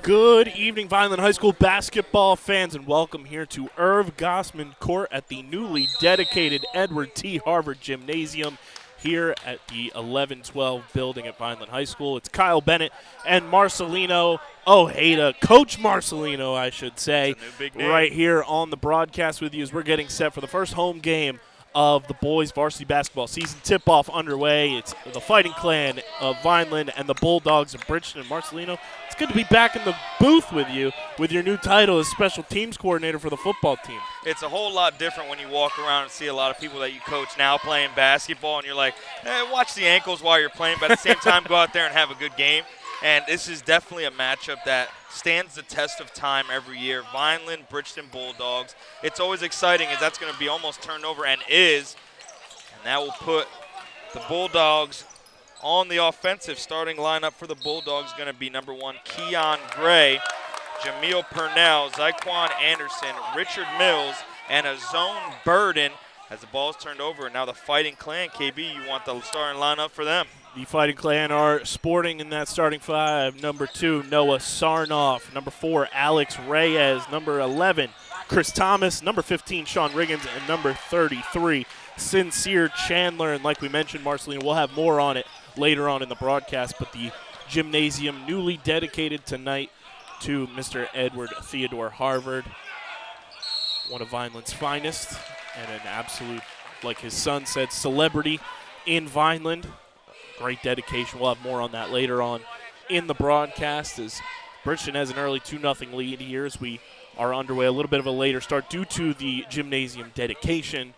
Good evening, Vineland High School basketball fans, and welcome here to Irv Gosman Court at the newly dedicated Edward T. Harvard Gymnasium here at the 1112 building at Vineland High School. It's Kyle Bennett and Marcelino Ojeda, Coach Marcelino, I should say, right here on the broadcast with you as we're getting set for the first home game of the boys varsity basketball season. Tip-off underway. It's the Fighting Clan of Vineland and the Bulldogs of Bridgeton. And Marcelino, it's good to be back in the booth with you with your new title as special teams coordinator for the football team. It's a whole lot different when you walk around and see a lot of people that you coach now playing basketball, and you're like, watch the ankles while you're playing, but at the same time go out there and have a good game. And this is definitely a matchup that stands the test of time every year. Vineland, Bridgeton Bulldogs. It's always exciting as that's going to be almost turned over and is. And that will put the Bulldogs on the offensive. Starting lineup for the Bulldogs going to be number 1, Keon Gray, Jameel Purnell, Zyquan Anderson, Richard Mills, and a zone Burden as the ball is turned over. And now the Fighting Clan, KB, you want the starting lineup for them. The Fighting Clan are sporting in that starting five. Number 2, Noah Sarnoff. Number 4, Alex Reyes. Number 11, Chris Thomas. Number 15, Sean Riggins. And number 33, Sincere Chandler. And like we mentioned, Marcelino, we'll have more on it later on in the broadcast, but the gymnasium newly dedicated tonight to Mr. Edward Theodore Harvard, one of Vineland's finest and an absolute, like his son said, celebrity in Vineland. Great dedication. We'll have more on that later on in the broadcast as Bridgeton has an early 2-0 lead here as we are underway. A little bit of a later start due to the gymnasium dedication.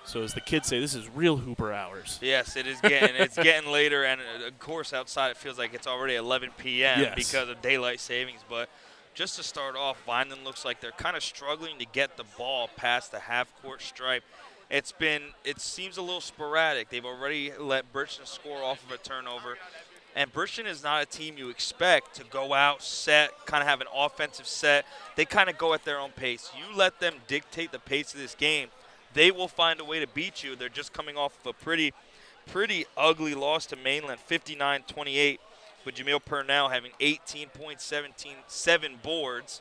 So as the kids say, this is real Hooper hours. Yes, it is getting later, and of course outside it feels like it's already 11 p.m. because of daylight savings. But just to start off, Vineland looks like they're kind of struggling to get the ball past the half-court stripe. It seems a little sporadic. They've already let Bridgeton score off of a turnover. And Bridgeton is not a team you expect to go out, set, kind of have an offensive set. They kind of go at their own pace. You let them dictate the pace of this game, they will find a way to beat you. They're just coming off of a pretty ugly loss to Mainland, 59-28, with Jameel Purnell having 18 points, 7 boards.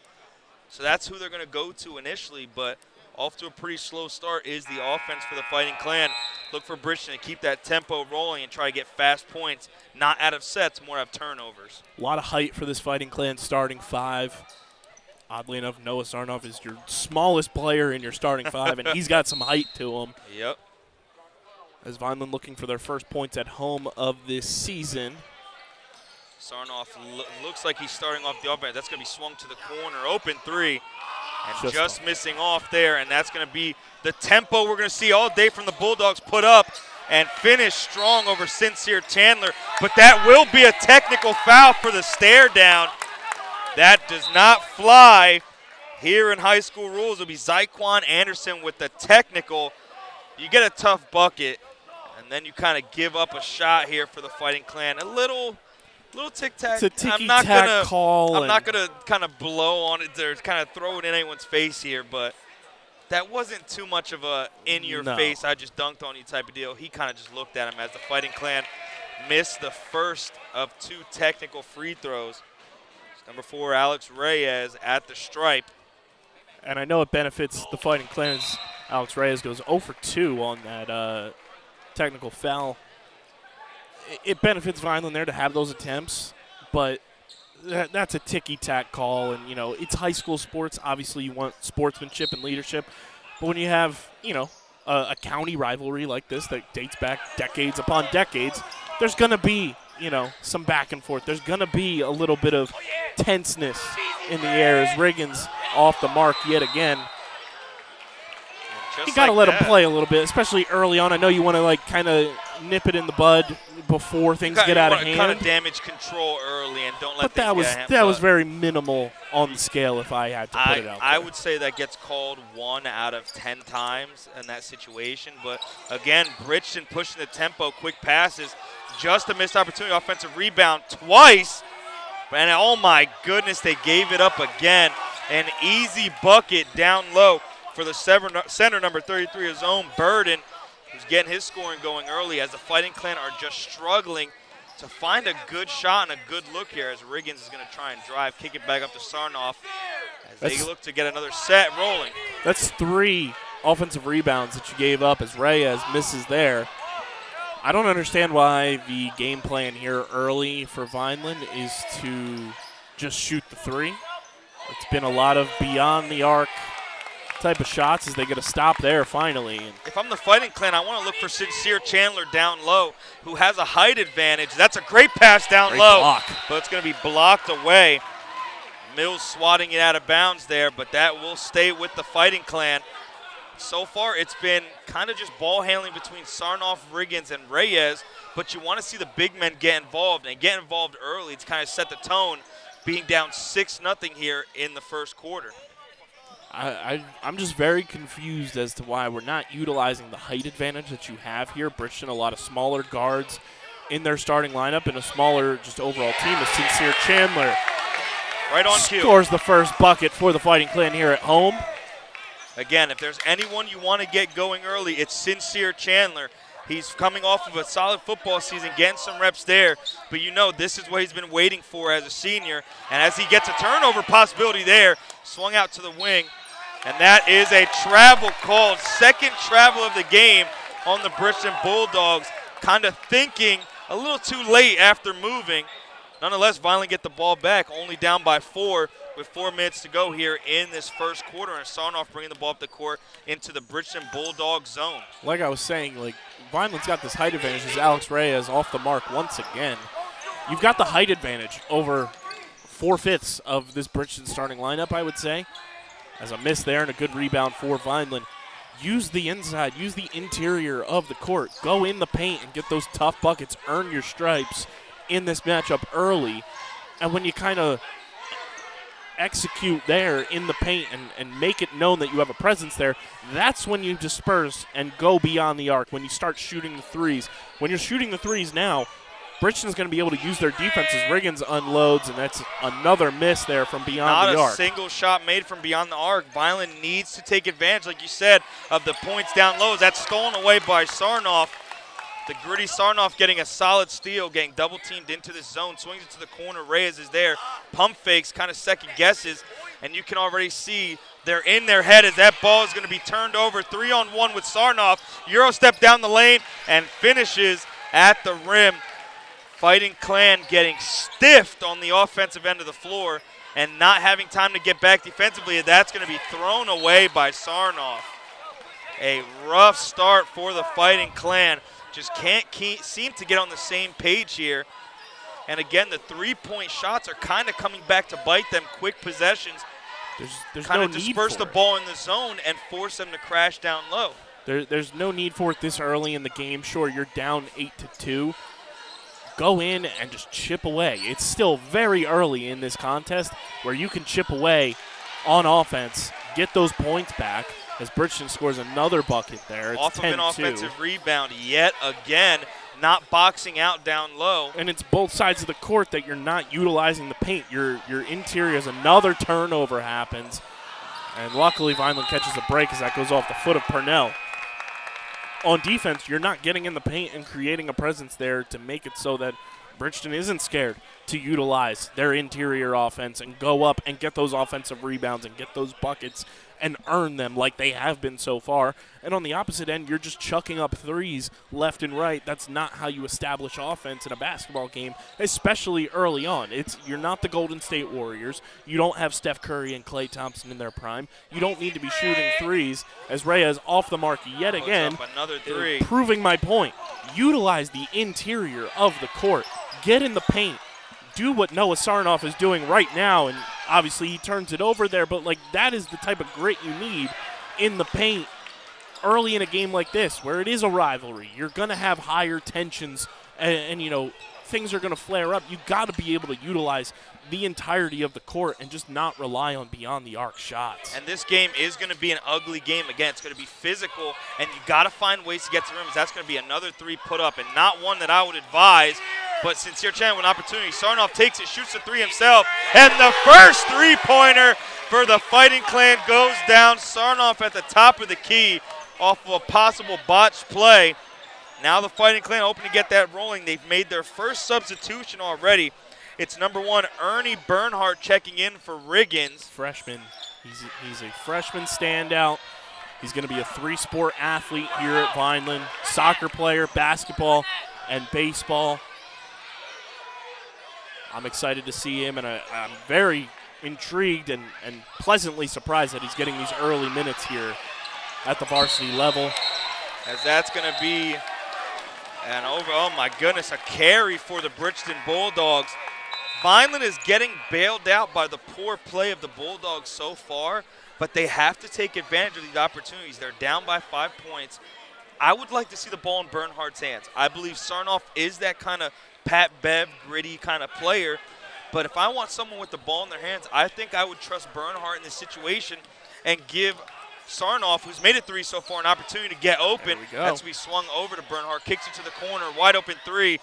So that's who they're going to go to initially, but off to a pretty slow start is the offense for the Fighting Clan. Look for Bridgeton to keep that tempo rolling and try to get fast points, not out of sets, more out of turnovers. A lot of height for this Fighting Clan starting five. Oddly enough, Noah Sarnoff is your smallest player in your starting five, and he's got some height to him. Yep. As Vineland looking for their first points at home of this season. Sarnoff looks like he's starting off the offense. That's going to be swung to the corner, open three. And just missing off there, and that's going to be the tempo we're going to see all day from the Bulldogs put up and finish strong over Sincere Chandler. But that will be a technical foul for the stare down. That does not fly here in high school rules. It'll be Zyquan Anderson with the technical. You get a tough bucket, and then you kind of give up a shot here for the Fighting Clan. A little tic-tac. It's a ticky-tack call. I'm not going to kind of blow on it or kind of throw it in anyone's face here, but that wasn't too much of a in-your-face, I just dunked on you type of deal. He kind of just looked at him as the Fighting Clan missed the first of 2 technical free throws. Number 4, Alex Reyes at the stripe. And I know it benefits the Fighting Clan as Alex Reyes goes 0 for 2 on that technical foul. It benefits Vineland there to have those attempts, but that's a ticky-tack call. And, you know, it's high school sports. Obviously, you want sportsmanship and leadership. But when you have, you know, a county rivalry like this that dates back decades upon decades, there's going to be, you know, some back and forth. There's going to be a little bit of tenseness in the air as Riggins off the mark yet again. You got to let him play a little bit, especially early on. I know you want to, like, kind of – nip it in the bud before things get out of hand. Kind of damage control early and don't let things get hand. That was very minimal on the scale if I had to put it out there. I would say that gets called 1 out of 10 times in that situation. But, again, Bridgeton pushing the tempo, quick passes, just a missed opportunity, offensive rebound twice. And, oh, my goodness, they gave it up again. An easy bucket down low for the center, number 33, his own Burden, who's getting his scoring going early as the Fighting Clan are just struggling to find a good shot and a good look here as Riggins is going to try and drive, kick it back up to Sarnoff as they look to get another set rolling. That's 3 offensive rebounds that you gave up as Reyes misses there. I don't understand why the game plan here early for Vineland is to just shoot the 3. It's been a lot of beyond the arc type of shots as they get a stop there finally. If I'm the Fighting Clan, I want to look for Sincere Chandler down low, who has a height advantage. That's a great pass down low, block. But it's going to be blocked away. Mills swatting it out of bounds there, but that will stay with the Fighting Clan. So far, it's been kind of just ball handling between Sarnoff, Riggins, and Reyes, but you want to see the big men get involved and get involved early to kind of set the tone, being down 6-0 here in the first quarter. I'm just very confused as to why we're not utilizing the height advantage that you have here. Bridgeton, a lot of smaller guards in their starting lineup and a smaller just overall team. A Sincere Chandler right on cue. Scores the first bucket for the Fighting Clan here at home. Again, if there's anyone you want to get going early, it's Sincere Chandler. He's coming off of a solid football season, getting some reps there. But you know this is what he's been waiting for as a senior. And as he gets a turnover possibility there, swung out to the wing. And that is a travel call, second travel of the game on the Bridgeton Bulldogs. Kind of thinking a little too late after moving. Nonetheless, Vineland get the ball back, only down by 4 with 4 minutes to go here in this first quarter. And Sarnoff bringing the ball up the court into the Bridgeton Bulldog zone. Like I was saying, Vineland's got this height advantage as Alex Reyes off the mark once again. You've got the height advantage over 4/5 of this Bridgeton starting lineup, I would say. As a miss there and a good rebound for Vineland. Use the inside, use the interior of the court. Go in the paint and get those tough buckets. Earn your stripes in this matchup early. And when you kind of execute there in the paint and make it known that you have a presence there, that's when you disperse and go beyond the arc, when you start shooting the threes. When you're shooting the threes now, Bridgeton's going to be able to use their defenses. Riggins unloads, and that's another miss there from beyond the arc. Not a single shot made from beyond the arc. Vineland needs to take advantage, like you said, of the points down low. That's stolen away by Sarnoff. The gritty Sarnoff getting a solid steal, getting double-teamed into this zone. Swings it to the corner. Reyes is there. Pump fakes, kind of second guesses. And you can already see they're in their head as that ball is going to be turned over. 3-on-1 with Sarnoff. Euro step down the lane and finishes at the rim. Fighting Clan getting stiffed on the offensive end of the floor and not having time to get back defensively. That's going to be thrown away by Sarnoff. A rough start for the Fighting Clan. Just can't seem to get on the same page here. And again, the three-point shots are kind of coming back to bite them. Quick possessions. There's kind no of need disperse for the ball in the zone and force them to crash down low. There's no need for it this early in the game. Sure, you're down 8-2. Go in and just chip away. It's still very early in this contest where you can chip away on offense, get those points back as Bridgeton scores another bucket there. It's off of an 10-2. offensive rebound yet again, not boxing out down low. And it's both sides of the court that you're not utilizing the paint. Your interior as another turnover happens. And luckily Vineland catches a break as that goes off the foot of Purnell. On defense, you're not getting in the paint and creating a presence there to make it so that Bridgeton isn't scared to utilize their interior offense and go up and get those offensive rebounds and get those buckets and earn them like they have been so far. And on the opposite end, you're just chucking up threes left and right. That's not how you establish offense in a basketball game, especially early on. You're not the Golden State Warriors. You don't have Steph Curry and Klay Thompson in their prime. You don't need to be shooting threes as Reyes off the mark yet again. Another three. Proving my point. Utilize the interior of the court. Get in the paint. Do what Noah Sarnoff is doing right now, and obviously he turns it over there, but that is the type of grit you need in the paint early in a game like this where it is a rivalry, you're going to have higher tensions and things are going to flare up. You got to be able to utilize the entirety of the court and just not rely on beyond the arc shots. And this game is going to be an ugly game. Again, it's going to be physical, and you got to find ways to get to rims. That's going to be another 3 put up, and not one that I would advise. But Sincere Chandler with an opportunity. Sarnoff takes it, shoots the 3 himself, and the first 3-pointer for the Fighting Clan goes down. Sarnoff at the top of the key off of a possible botched play. Now the Fighting Clan hoping to get that rolling. They've made their first substitution already. It's number 1, Ernie Bernhardt checking in for Riggins. Freshman. He's a freshman standout. He's going to be a 3-sport athlete here at Vineland. Soccer player, basketball, and baseball. I'm excited to see him, and I'm very intrigued and pleasantly surprised that he's getting these early minutes here at the varsity level. As that's going to be oh my goodness, a carry for the Bridgeton Bulldogs. Vineland is getting bailed out by the poor play of the Bulldogs so far, but they have to take advantage of these opportunities. They're down by 5 points. I would like to see the ball in Bernhardt's hands. I believe Sarnoff is that kind of Pat Bev, gritty kind of player, but if I want someone with the ball in their hands, I think I would trust Bernhardt in this situation and give Sarnoff, who's made a 3 so far, an opportunity to get open. That's to be swung over to Bernhardt, kicks it to the corner, wide open 3,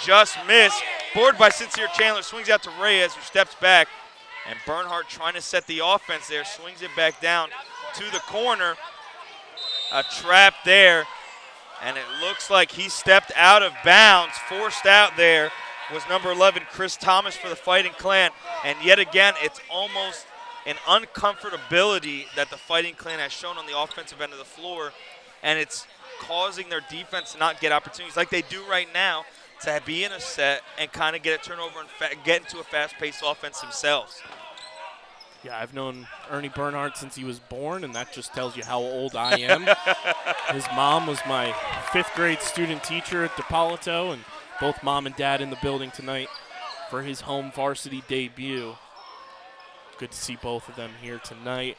just missed. Boarded by Sincere Chandler, swings out to Reyes, who steps back, and Bernhardt trying to set the offense there, swings it back down to the corner. A trap there, and it looks like he stepped out of bounds. Forced out there was number 11, Chris Thomas for the Fighting Clan, and yet again, it's almost an uncomfortability that the Fighting Clan has shown on the offensive end of the floor, and it's causing their defense to not get opportunities like they do right now to be in a set and kind of get a turnover and get into a fast-paced offense themselves. Yeah, I've known Ernie Bernhardt since he was born, and that just tells you how old I am. His mom was my 5th grade student teacher at DePolito, and both mom and dad in the building tonight for his home varsity debut. Good to see both of them here tonight.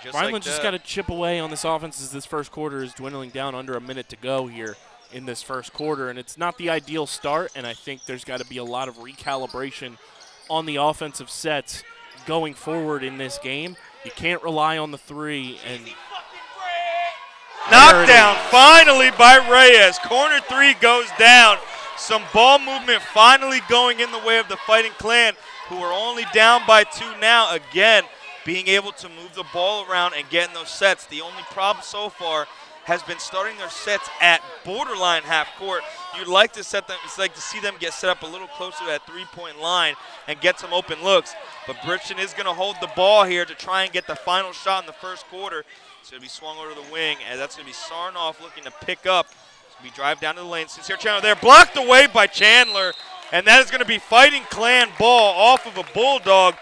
And Vineland just got to chip away on this offense as this first quarter is dwindling down, under a minute to go here in this first quarter. And it's not the ideal start, and I think there's got to be a lot of recalibration on the offensive sets going forward in this game. You can't rely on the 3. And knocked down finally by Reyes. Corner 3 goes down. Some ball movement finally going in the way of the Fighting Clan, who are only down by 2 now. Again, being able to move the ball around and get in those sets. The only problem so far has been starting their sets at borderline half court. You'd like to see them get set up a little closer to that 3-point line and get some open looks. But Bridgeton is going to hold the ball here to try and get the final shot in the first quarter. It's going to be swung over to the wing, and that's going to be Sarnoff looking to pick up. It's going to be drive down to the lane. Sincere Chandler there, blocked away by Chandler. And that is going to be Fighting Clan ball off of a Bulldog.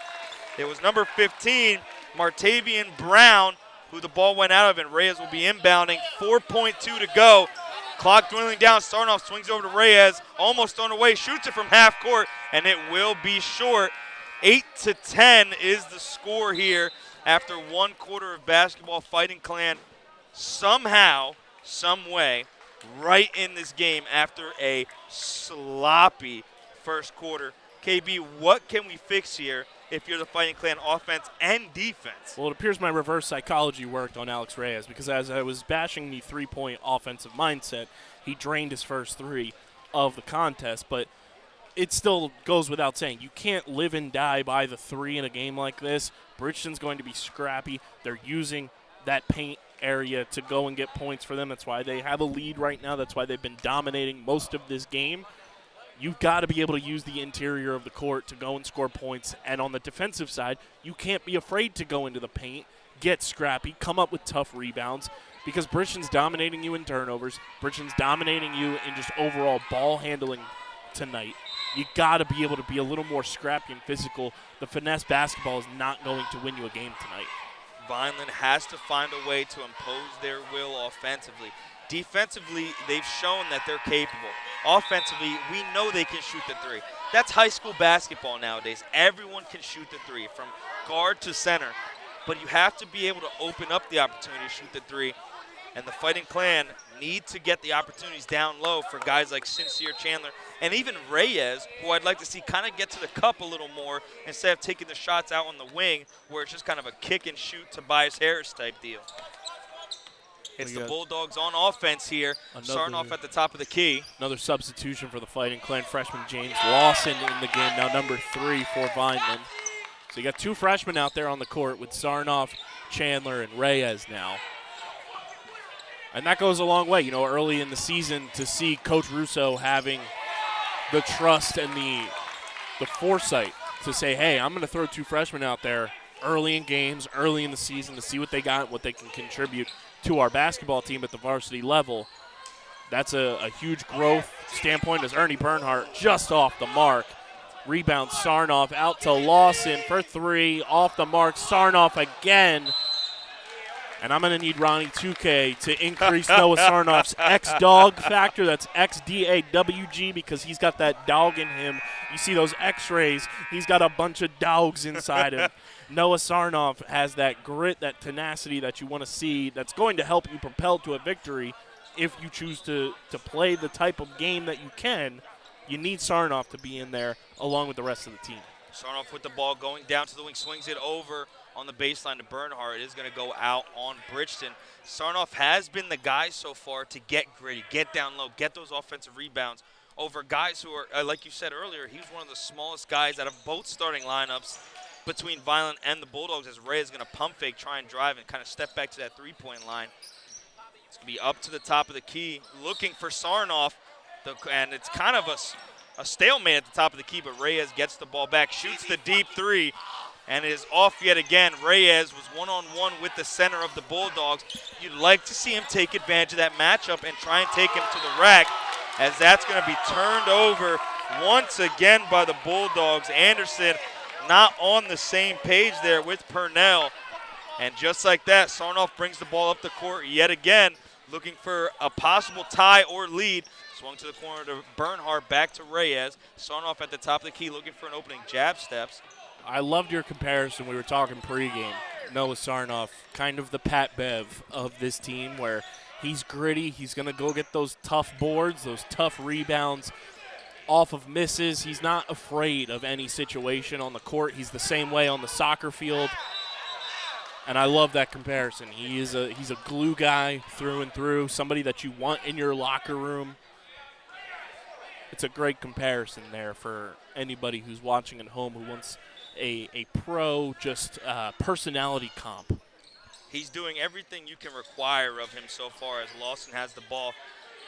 It was number 15, Martavian Brown, who the ball went out of, and Reyes will be inbounding. 4.2 to go. Clock dwindling down. Sarnoff swings over to Reyes, almost thrown away, shoots it from half court, and it will be short. 8-10 is the score here after 1 quarter of basketball. Fighting Clan somehow, some way, right in this game after a sloppy first quarter. KB, what can we fix here if you're the Fighting Clan offense and defense? Well, it appears my reverse psychology worked on Alex Reyes, because as I was bashing the 3-point offensive mindset, he drained his first 3 of the contest. But it still goes without saying, you can't live and die by the 3 in a game like this. Bridgeton's going to be scrappy. They're using that paint area to go and get points for them. That's why they have a lead right now. That's why they've been dominating most of this game. You've got to be able to use the interior of the court to go and score points. And on the defensive side, you can't be afraid to go into the paint, get scrappy, come up with tough rebounds, because Bridgeton's dominating you in turnovers. Bridgeton's dominating you in just overall ball handling tonight. You got to be able to be a little more scrappy and physical. The finesse basketball is not going to win you a game tonight. Vineland has to find a way to impose their will offensively. Defensively, they've shown that they're capable. Offensively, we know they can shoot the 3. That's high school basketball nowadays. Everyone can shoot the 3, from guard to center. but you have to be able to open up the opportunity to shoot the three. And the Fighting Clan need to get the opportunities down low for guys like Sincere Chandler and even Reyes, who I'd like to see kind of get to the cup a little more instead of taking the shots out on the wing where it's just kind of a kick and shoot Tobias Harris type deal. It's the Bulldogs on offense here, starting off at the top of the key. Another substitution for the Fighting Clan, freshman James Lawson in the game, now number 3 for Vineland. So you got 2 freshmen out there on the court with Sarnoff, Chandler, and Reyes now. And that goes a long way, you know, early in the season to see Coach Russo having the trust and the foresight to say, hey, I'm going to throw 2 freshmen out there early in games, early in the season to see what they got, what they can contribute to our basketball team at the varsity level. That's a huge growth standpoint as Ernie Bernhardt just off the mark. Rebound Sarnoff out to Lawson for 3, off the mark, Sarnoff again. And I'm going to need Ronnie 2K to increase Noah Sarnoff's X-Dog factor. That's X-D-A-W-G because he's got that dog in him. You see those X-rays. He's got a bunch of dogs inside him. Noah Sarnoff has that grit, that tenacity that you want to see that's going to help you propel to a victory if you choose to play the type of game that you can. You need Sarnoff to be in there along with the rest of the team. Sarnoff with the ball going down to the wing, swings it over on the baseline to Bernhardt. It is going to go out on Bridgeton. Sarnoff has been the guy so far to get gritty, get down low, get those offensive rebounds over guys who are, like you said earlier, he's one of the smallest guys out of both starting lineups between Vineland and the Bulldogs as Ray is going to pump fake, try and drive, and kind of step back to that three-point line. It's going to be up to the top of the key, looking for Sarnoff, and it's kind of a stalemate at the top of the key, but Reyes gets the ball back, shoots the deep 3, and is off yet again. Reyes was one-on-one with the center of the Bulldogs. You'd like to see him take advantage of that matchup and try and take him to the rack, as that's going to be turned over once again by the Bulldogs. Anderson not on the same page there with Purnell. And just like that, Sarnoff brings the ball up the court yet again, looking for a possible tie or lead. Swung to the corner to Bernhardt, back to Reyes. Sarnoff at the top of the key looking for an opening jab steps. I loved your comparison. We were talking pregame. Noah Sarnoff, kind of the Pat Bev of this team, where he's gritty. He's going to go get those tough boards, those tough rebounds off of misses. He's not afraid of any situation on the court. He's the same way on the soccer field. And I love that comparison. He's a glue guy through and through, somebody that you want in your locker room. It's a great comparison there for anybody who's watching at home who wants a pro personality comp. He's doing everything you can require of him so far as Lawson has the ball,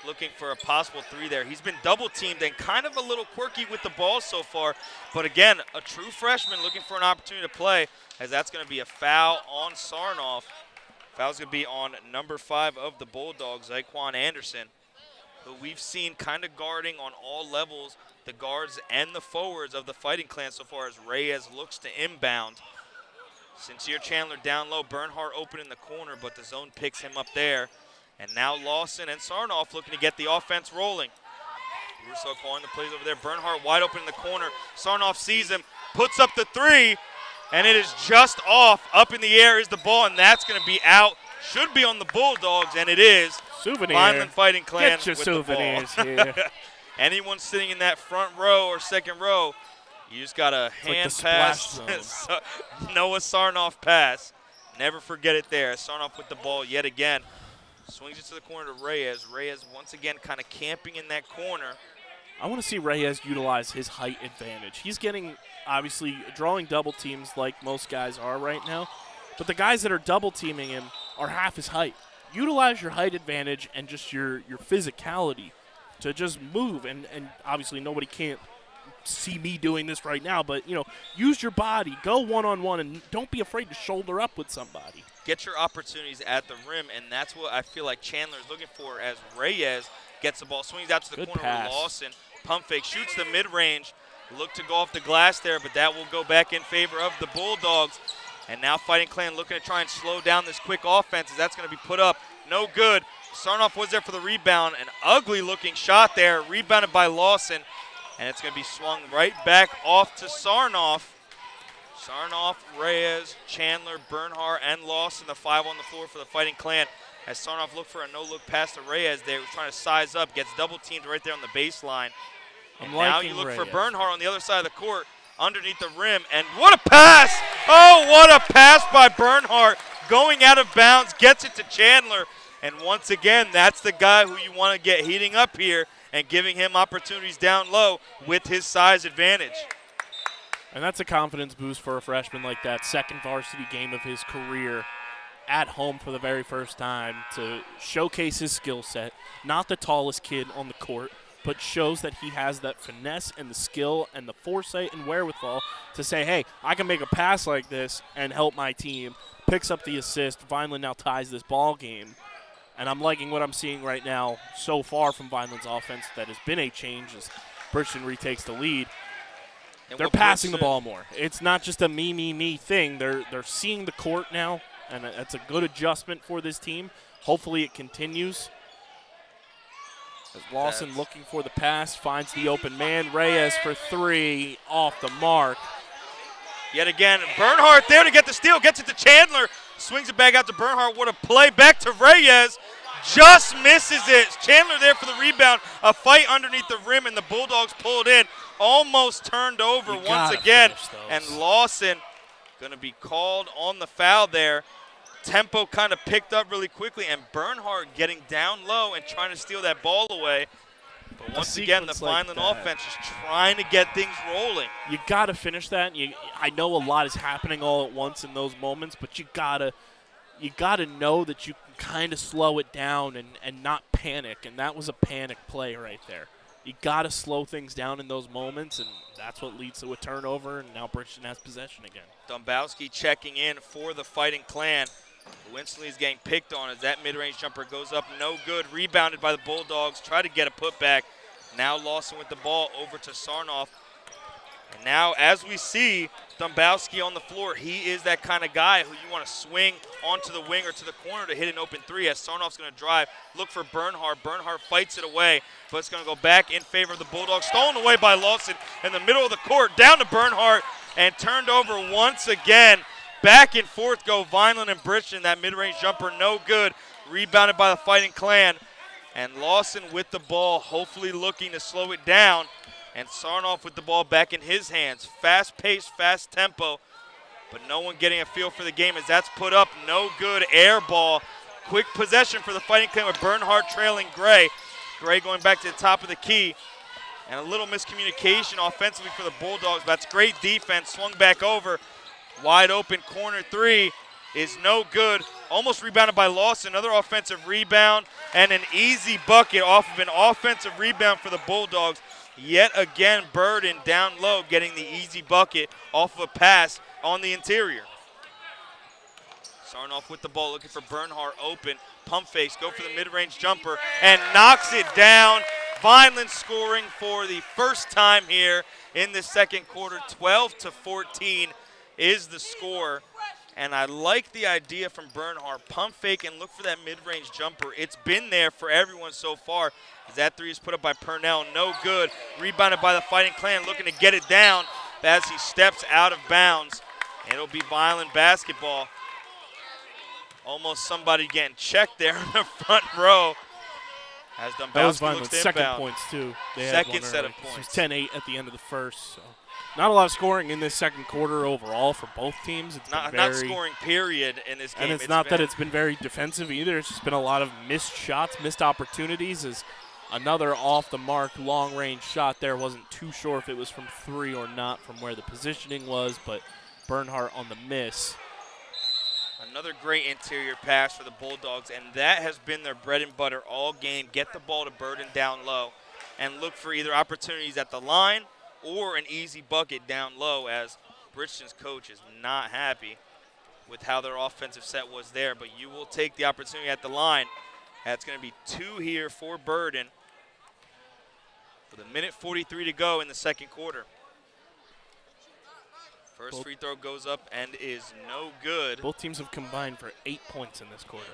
looking for a possible 3 there. He's been double-teamed and kind of a little quirky with the ball so far. But again, a true freshman looking for an opportunity to play, as that's going to be a foul on Sarnoff. Foul's going to be on number 5 of the Bulldogs, Zaquan Anderson, who we've seen kind of guarding on all levels, the guards and the forwards of the Fighting Clan so far as Reyes looks to inbound. Sincere Chandler down low, Bernhardt open in the corner, but the zone picks him up there. And now Lawson and Sarnoff looking to get the offense rolling. Russo calling the plays over there. Bernhardt wide open in the corner. Sarnoff sees him, puts up the 3, and it is just off. Up in the air is the ball, and that's going to be out. Should be on the Bulldogs, and it is. Souvenir. Vineland Fighting Clan Get your with souvenirs the ball. here. Anyone sitting in that front row or second row, you just got a hand pass. Noah Sarnoff pass. Never forget it there. Sarnoff with the ball yet again. Swings it to the corner to Reyes. Reyes once again kind of camping in that corner. I want to see Reyes utilize his height advantage. He's getting, obviously, drawing double teams like most guys are right now. But the guys that are double teaming him are half his height. Utilize your height advantage and just your physicality to just move. And obviously nobody can't see me doing this right now, but, you know, use your body. Go one-on-one and don't be afraid to shoulder up with somebody. Get your opportunities at the rim, and that's what I feel like Chandler is looking for as Reyes gets the ball, swings out to the Good corner pass. with Lawson. Pump fake, shoots the mid-range. Look to go off the glass there, but that will go back in favor of the Bulldogs. And now Fighting Clan looking to try and slow down this quick offense as that's going to be put up. No good. Sarnoff was there for the rebound. An ugly-looking shot there, rebounded by Lawson. And it's going to be swung right back off to Sarnoff. Sarnoff, Reyes, Chandler, Bernhardt, and Lawson, the 5 on the floor for the Fighting Clan. As Sarnoff looked for a no-look pass to Reyes there, was trying to size up, gets double-teamed right there on the baseline. And now you look for Bernhardt on the other side of the court, underneath the rim, and what a pass! Oh, what a pass by Bernhardt, going out of bounds, gets it to Chandler. And once again, that's the guy who you want to get heating up here and giving him opportunities down low with his size advantage. And that's a confidence boost for a freshman like that. Second varsity game of his career at home for the very first time to showcase his skill set. Not the tallest kid on the court, but shows that he has that finesse and the skill and the foresight and wherewithal to say, hey, I can make a pass like this and help my team. Picks up the assist. Vineland now ties this ball game. And I'm liking what I'm seeing right now so far from Vineland's offense. That has been a change as Bridgeton retakes the lead. And they're passing the ball more. It's not just a me thing. They're seeing the court now, and that's a good adjustment for this team. Hopefully it continues. As Lawson looking for the pass, finds the open man. Reyes for 3, off the mark. Yet again, Bernhardt there to get the steal, gets it to Chandler, swings it back out to Bernhardt. What a play, back to Reyes, just misses it. Chandler there for the rebound, a fight underneath the rim, and the Bulldogs pulled in, almost turned over once again. And Lawson going to be called on the foul there. Tempo kind of picked up really quickly, and Bernhardt getting down low and trying to steal that ball away. But once again, the Vineland offense is trying to get things rolling. You got to finish that. I know a lot is happening all at once in those moments, but you gotta know that you can kind of slow it down and not panic, and that was a panic play right there. You got to slow things down in those moments, and that's what leads to a turnover, and now Bridgeton has possession again. Dombrowski checking in for the Fighting Clan. Winsley is getting picked on as that mid-range jumper goes up, no good. Rebounded by the Bulldogs, try to get a putback. Now Lawson with the ball over to Sarnoff. And now, as we see, Dombrowski on the floor, he is that kind of guy who you want to swing onto the wing or to the corner to hit an open 3 as Sarnoff's going to drive, look for Bernhardt. Bernhardt fights it away, but it's going to go back in favor of the Bulldogs. Stolen away by Lawson in the middle of the court, down to Bernhardt, and turned over once again. Back and forth go Vineland and Bridgeton. That mid-range jumper, no good. Rebounded by the Fighting Clan. And Lawson with the ball, hopefully looking to slow it down. And Sarnoff with the ball back in his hands. Fast pace, fast tempo. But no one getting a feel for the game as that's put up. No good. Air ball. Quick possession for the Fighting Clan with Bernhardt trailing Gray. Gray going back to the top of the key. And a little miscommunication offensively for the Bulldogs. But that's great defense. Swung back over. Wide open corner 3 is no good. Almost rebounded by Lawson. Another offensive rebound and an easy bucket off of an offensive rebound for the Bulldogs. Yet again, Burden down low getting the easy bucket off of a pass on the interior. Sarnoff with the ball looking for Bernhardt open. Pump fakes, go for the mid-range jumper and knocks it down. Vineland scoring for the first time here in the second quarter. 12-14 is the score. And I like the idea from Bernhardt. Pump fake and look for that mid-range jumper. It's been there for everyone so far. That 3 is put up by Purnell. No good. Rebounded by the Fighting Clan, looking to get it down as he steps out of bounds. It'll be Vineland basketball. Almost somebody getting checked there in the front row. As Dombrowski looks to second inbound. Points, too. Second set of points. It was 10-8 at the end of the first. So. Not a lot of scoring in this second quarter overall for both teams. It's not scoring, period, in this game. And it's not that it's been very defensive either. It's just been a lot of missed shots, missed opportunities. As another off-the-mark long-range shot there. Wasn't too sure if it was from 3 or not from where the positioning was, but Bernhardt on the miss. Another great interior pass for the Bulldogs, and that has been their bread and butter all game. Get the ball to Burden down low and look for either opportunities at the line or an easy bucket down low, as Bridgeton's coach is not happy with how their offensive set was there. But you will take the opportunity at the line. That's going to be 2 here for Burden with 1:43 to go in the second quarter. First free throw goes up and is no good. Both teams have combined for 8 points in this quarter.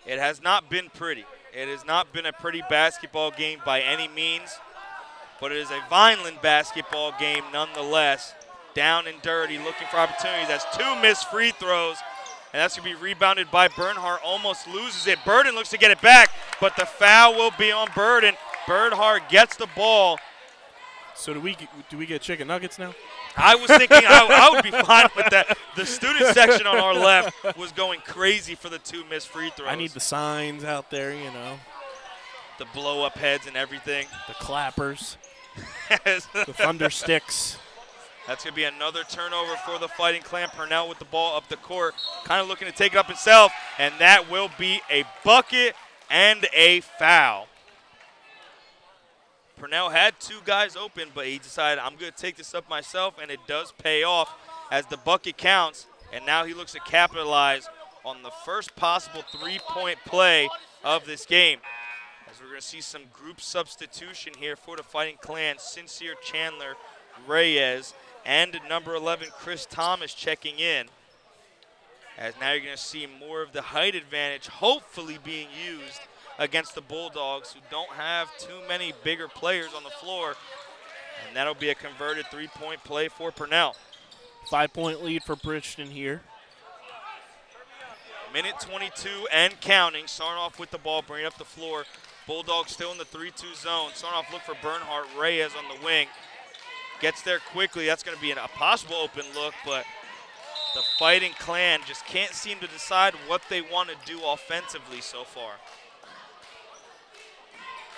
It has not been pretty. It has not been a pretty basketball game by any means. but it is a Vineland basketball game nonetheless. Down and dirty, looking for opportunities. That's 2 missed free throws, and that's going to be rebounded by Bernhardt. Almost loses it. Burden looks to get it back, but the foul will be on Burden. Bernhardt gets the ball. So do we get chicken nuggets now? I was thinking I would be fine with that. The student section on our left was going crazy for the 2 missed free throws. I need the signs out there, the blow-up heads and everything. the clappers, the thunder sticks. That's going to be another turnover for the Fighting Clan. Purnell with the ball up the court, kind of looking to take it up himself, and that will be a bucket and a foul. Purnell had 2 guys open, but he decided, I'm going to take this up myself, and it does pay off as the bucket counts, and now he looks to capitalize on the first possible 3-point play of this game. As we're going to see some group substitution here for the Fighting Clan. Sincere Chandler, Reyes, and number 11, Chris Thomas checking in. As now you're going to see more of the height advantage hopefully being used against the Bulldogs, who don't have too many bigger players on the floor. And that'll be a converted 3-point play for Purnell. 5-point lead for Bridgeton here. Minute 22 and counting. Sarnoff with the ball, bringing up the floor. Bulldogs still in the 3-2 zone. Sarnoff look for Bernhardt. Reyes on the wing. Gets there quickly. That's going to be a possible open look, but the Fighting Clan just can't seem to decide what they want to do offensively so far.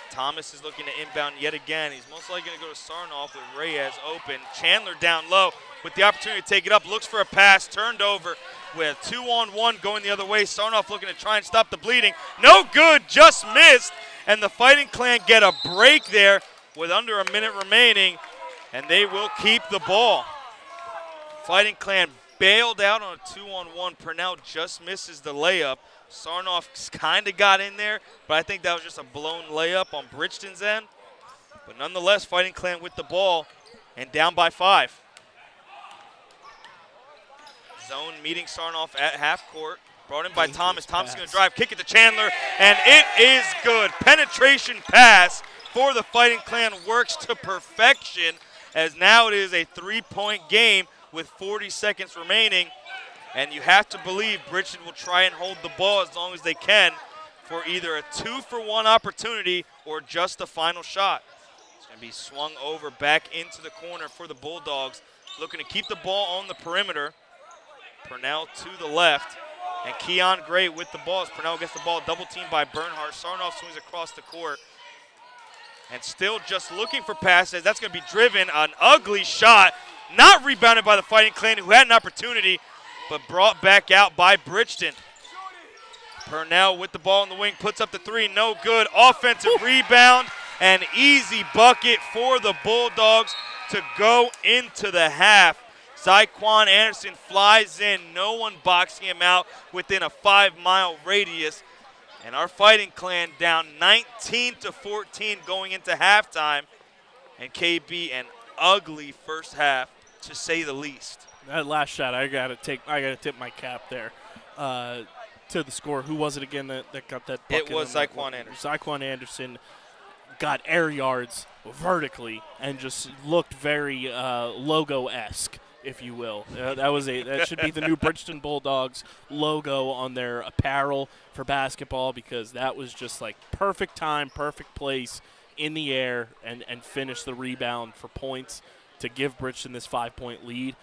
Thomas is looking to inbound yet again. He's most likely going to go to Sarnoff with Reyes open. Chandler down low with the opportunity to take it up. Looks for a pass, turned over with 2-on-1 going the other way. Sarnoff looking to try and stop the bleeding. No good, just missed. And the Fighting Clan get a break there with under a minute remaining, and they will keep the ball. Fighting Clan bailed out on a 2-on-1. Purnell just misses the layup. Sarnoff kind of got in there, but I think that was just a blown layup on Bridgeton's end. But nonetheless, Fighting Clan with the ball and down by 5. Zone meeting Sarnoff at half court. Brought in by Thomas. Thomas is going to drive, kick it to Chandler, and it is good. Penetration pass for the Fighting Clan works to perfection, as now it is a 3-point game with 40 seconds remaining. And you have to believe Bridgeton will try and hold the ball as long as they can for either a 2-for-1 opportunity or just the final shot. It's going to be swung over back into the corner for the Bulldogs, looking to keep the ball on the perimeter. Purnell to the left, and Keon Gray with the ball as Purnell gets the ball double-teamed by Bernhardt. Sarnoff swings across the court, and still just looking for passes. That's going to be driven, an ugly shot, not rebounded by the Fighting Clan, who had an opportunity, but brought back out by Bridgeton. Purnell with the ball in the wing, puts up the 3, no good. Offensive rebound, an easy bucket for the Bulldogs to go into the half. Zyquan Anderson flies in, no one boxing him out within a 5-mile radius. And our Fighting Clan down 19-14 going into halftime. And KB, an ugly first half, to say the least. That last shot, I gotta tip my cap there to the scorer. Who was it again that got that bucket? It was Zyquan Anderson. Zyquan Anderson got air yards vertically and just looked very logo-esque, if you will. That should be the new Bridgeton Bulldogs logo on their apparel for basketball, because that was just like perfect time, perfect place in the air, and finish the rebound for points to give Bridgeton this 5-point lead.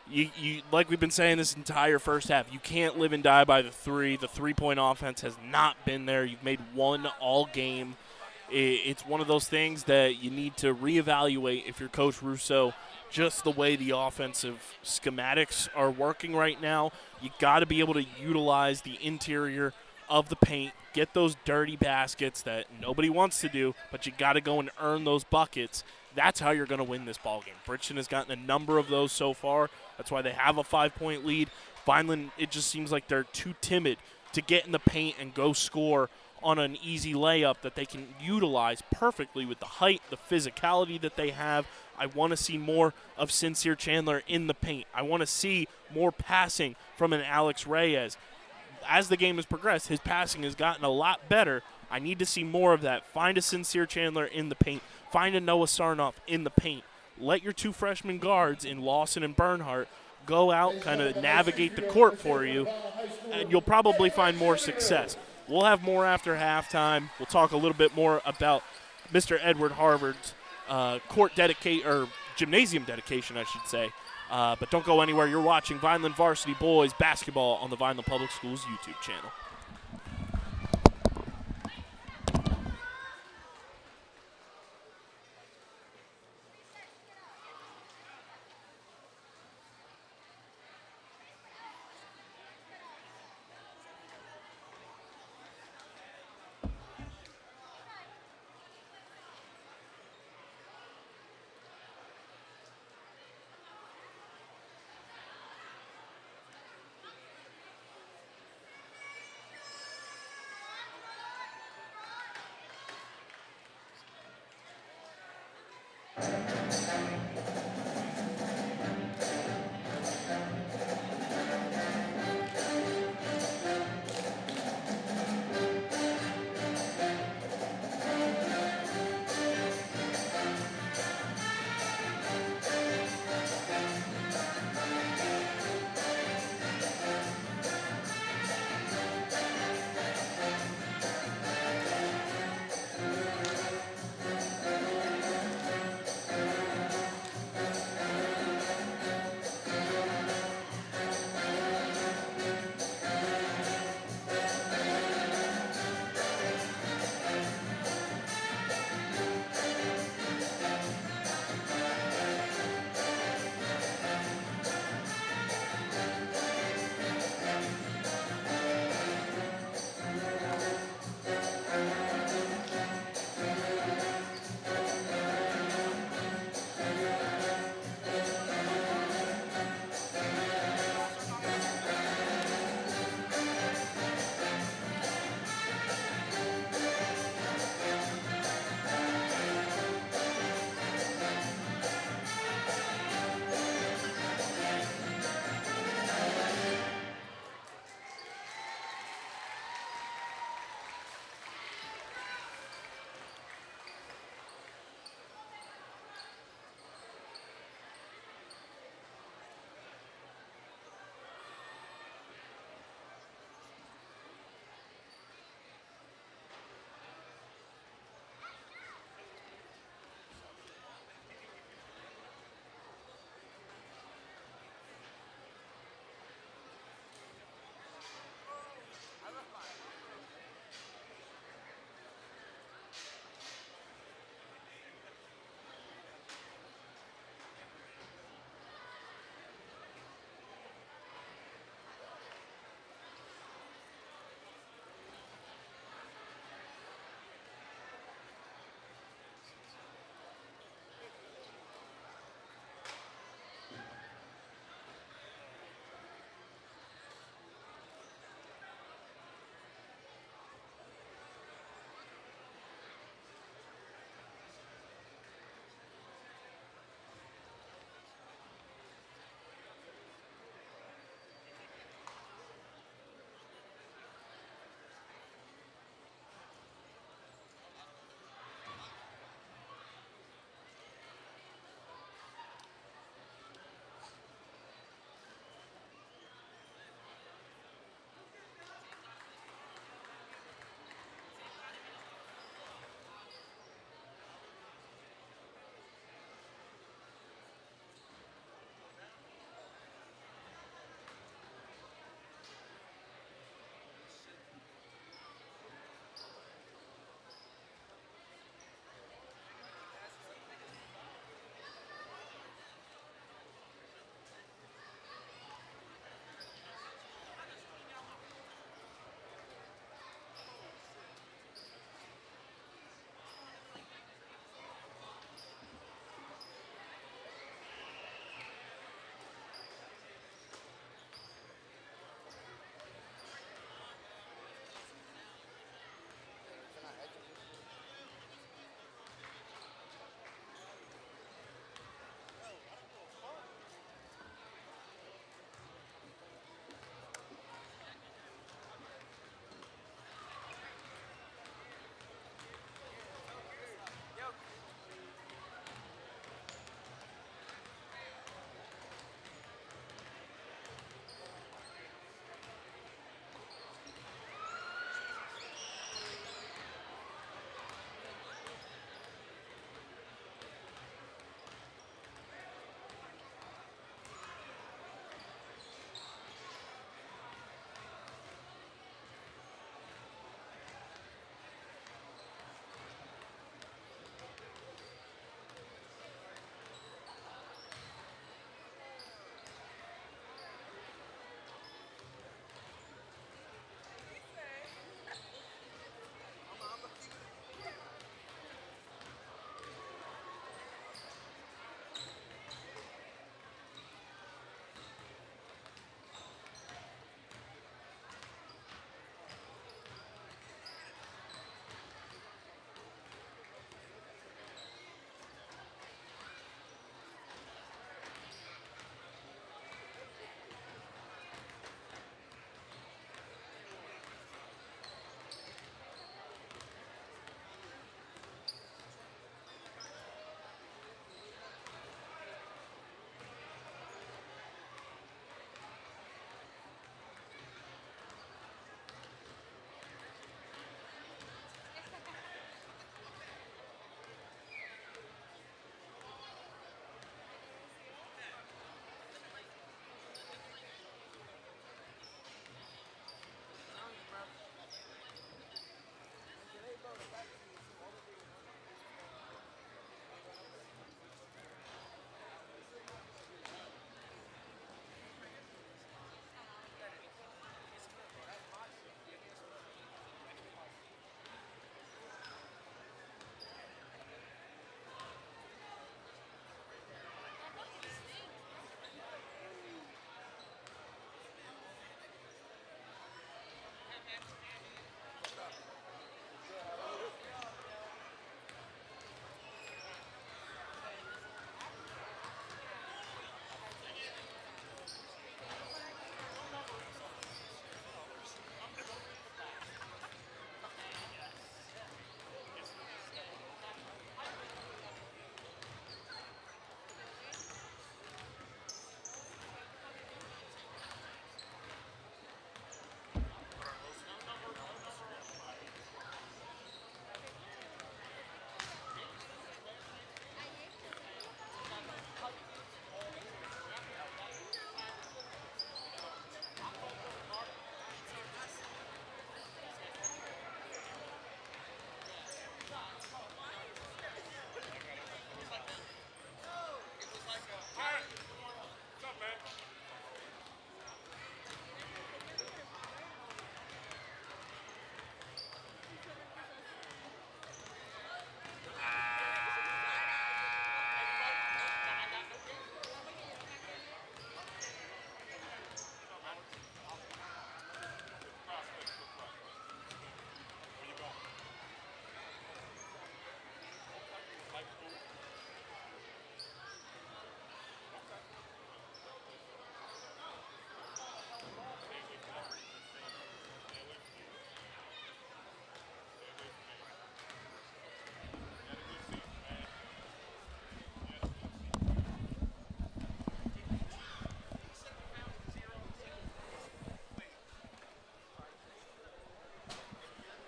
You like we've been saying this entire first half, you can't live and die by the 3. The 3-point offense has not been there. You've made one all game. It's one of those things that you need to reevaluate if you're Coach Russo, just the way the offensive schematics are working right now. You got to be able to utilize the interior of the paint, get those dirty baskets that nobody wants to do, but you got to go and earn those buckets. That's how you're going to win this ballgame. Bridgeton has gotten a number of those so far. That's why they have a 5-point lead. Vineland, it just seems like they're too timid to get in the paint and go score on an easy layup that they can utilize perfectly with the height, the physicality that they have. I want to see more of Sincere Chandler in the paint. I want to see more passing from an Alex Reyes. As the game has progressed, his passing has gotten a lot better. I need to see more of that. Find a Sincere Chandler in the paint. find a Noah Sarnoff in the paint. Let your 2 freshman guards in Lawson and Bernhardt go out, kind of navigate the court for you, and you'll probably find more success. We'll have more after halftime. We'll talk a little bit more about Mr. Edward Harvard's gymnasium dedication, I should say. But don't go anywhere. You're watching Vineland Varsity Boys basketball on the Vineland Public Schools YouTube channel.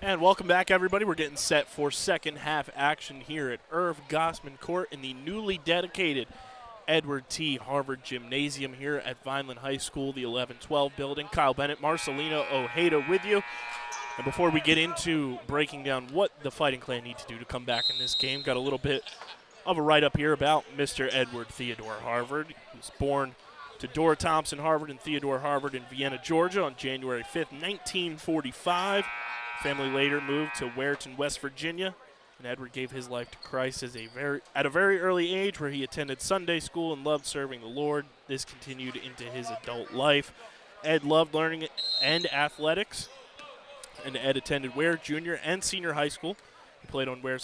And welcome back, everybody. We're getting set for second half action here at Irv Gosman Court in the newly dedicated Edward T. Harvard Gymnasium here at Vineland High School, the 11-12 building. Kyle Bennett, Marcelino Ojeda with you. And before we get into breaking down what the Fighting Clan need to do to come back in this game, got a little bit of a write-up here about Mr. Edward Theodore Harvard. He was born to Dora Thompson Harvard and Theodore Harvard in Vienna, Georgia on January 5th, 1945. Family later moved to Weirton, West Virginia, and Edward gave his life to Christ at a very early age, where he attended Sunday school and loved serving the Lord. This continued into his adult life. Ed loved learning and athletics, and Ed attended Ware Junior and Senior High School. He played on Ware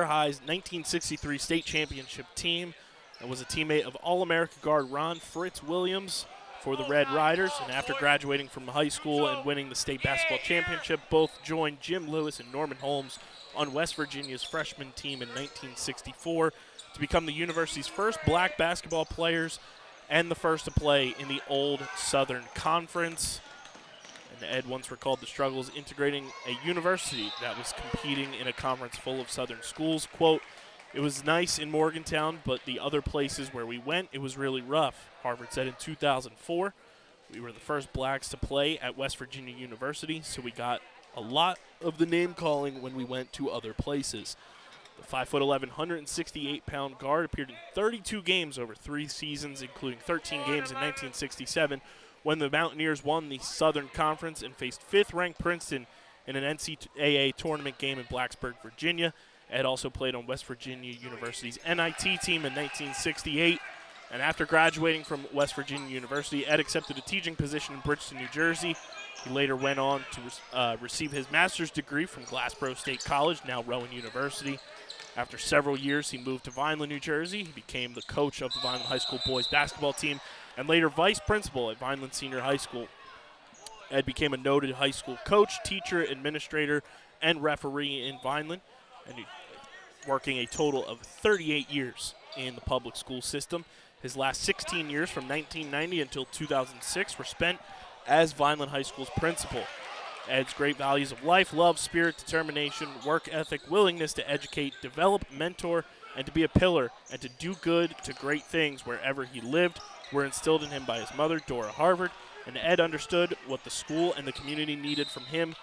High's 1963 state championship team and was a teammate of All-America guard Ron Fritz Williams for the Red Riders. And after graduating from high school and winning the state basketball championship, both joined Jim Lewis and Norman Holmes on West Virginia's freshman team in 1964 to become the university's first black basketball players and the first to play in the old Southern Conference. And Ed once recalled the struggles integrating a university that was competing in a conference full of Southern schools. Quote, "It was nice in Morgantown, but the other places where we went, it was really rough," Harvard said in 2004. "We were the first blacks to play at West Virginia University, so we got a lot of the name-calling when we went to other places." The 5'11", 168-pound guard appeared in 32 games over 3 seasons, including 13 games in 1967, when the Mountaineers won the Southern Conference and faced 5th-ranked Princeton in an NCAA tournament game in Blacksburg, Virginia. Ed also played on West Virginia University's NIT team in 1968. And after graduating from West Virginia University, Ed accepted a teaching position in Bridgeton, New Jersey. He later went on to receive his master's degree from Glassboro State College, now Rowan University. After several years, he moved to Vineland, New Jersey. He became the coach of the Vineland High School boys basketball team and later vice principal at Vineland Senior High School. Ed became a noted high school coach, teacher, administrator, and referee in Vineland, and working a total of 38 years in the public school system. His last 16 years, from 1990 until 2006, were spent as Vineland High School's principal. Ed's great values of life, love, spirit, determination, work ethic, willingness to educate, develop, mentor, and to be a pillar, and to do good to great things wherever he lived, were instilled in him by his mother, Dora Harvard, and Ed understood what the school and the community needed from him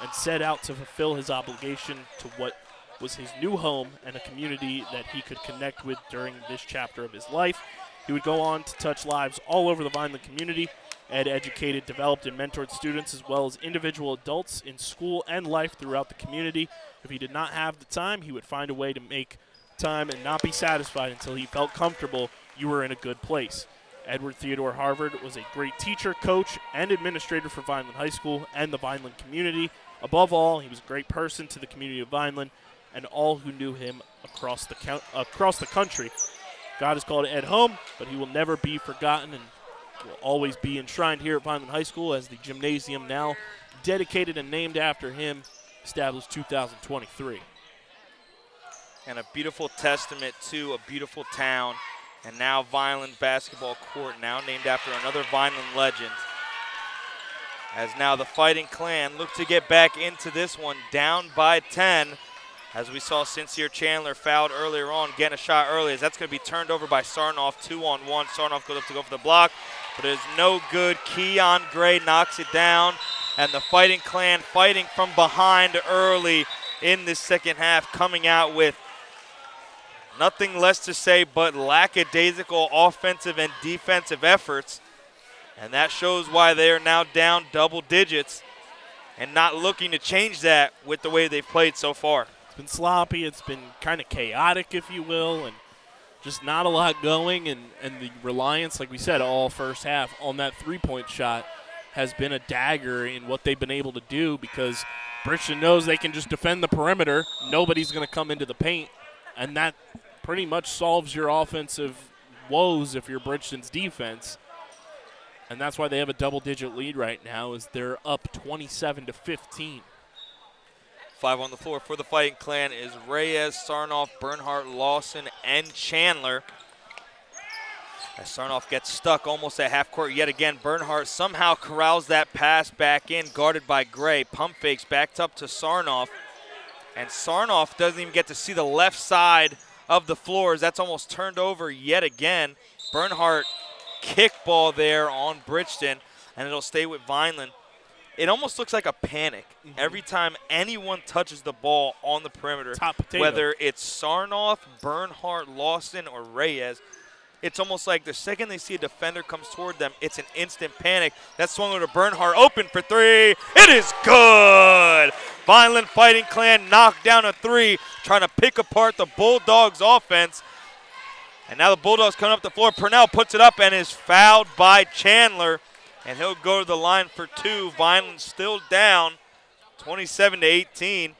and set out to fulfill his obligation to what was his new home and a community that he could connect with during this chapter of his life. He would go on to touch lives all over the Vineland community. Ed educated, developed, and mentored students as well as individual adults in school and life throughout the community. If he did not have the time, he would find a way to make time and not be satisfied until he felt comfortable you were in a good place. Edward Theodore Harvard was a great teacher, coach, and administrator for Vineland High School and the Vineland community. Above all, he was a great person to the community of Vineland and all who knew him across the country. God has called Ed home, but he will never be forgotten and will always be enshrined here at Vineland High School as the gymnasium, now dedicated and named after him, established 2023. And a beautiful testament to a beautiful town, and now Vineland Basketball Court, now named after another Vineland legend. As now the Fighting Clan look to get back into this one, down by 10. As we saw Sincere Chandler fouled earlier on, getting a shot early, as that's going to be turned over by Sarnoff, 2-on-1. Sarnoff goes up to go for the block, but it is no good. Keon Gray knocks it down, and the Fighting Clan fighting from behind early in this second half, coming out with nothing less to say but lackadaisical offensive and defensive efforts, and that shows why they are now down double digits and not looking to change that with the way they've played so far. It's been sloppy. It's been kind of chaotic, if you will, and just not a lot going. And the reliance, like we said, all first half on that three-point shot has been a dagger in what they've been able to do, because Bridgeton knows they can just defend the perimeter. Nobody's going to come into the paint, and that pretty much solves your offensive woes if you're Bridgeton's defense. And that's why they have a double-digit lead right now, is they're up 27-15. 5 on the floor for the Fighting Clan is Reyes, Sarnoff, Bernhardt, Lawson, and Chandler. As Sarnoff gets stuck almost at half court yet again. Bernhardt somehow corrals that pass back in, guarded by Gray. Pump fakes backed up to Sarnoff. And Sarnoff doesn't even get to see the left side of the floor as that's almost turned over yet again. Bernhardt kickball there on Bridgeton, and it'll stay with Vineland. It almost looks like a panic every time anyone touches the ball on the perimeter, whether it's Sarnoff, Bernhardt, Lawson, or Reyes. It's almost like the second they see a defender comes toward them, it's an instant panic. That swung over to Bernhardt, open for three. It is good. Vineland Fighting Clan knocked down a three, trying to pick apart the Bulldogs offense. And now the Bulldogs coming up the floor. Purnell puts it up and is fouled by Chandler. And he'll go to the line for two. Vineland still down 27-18.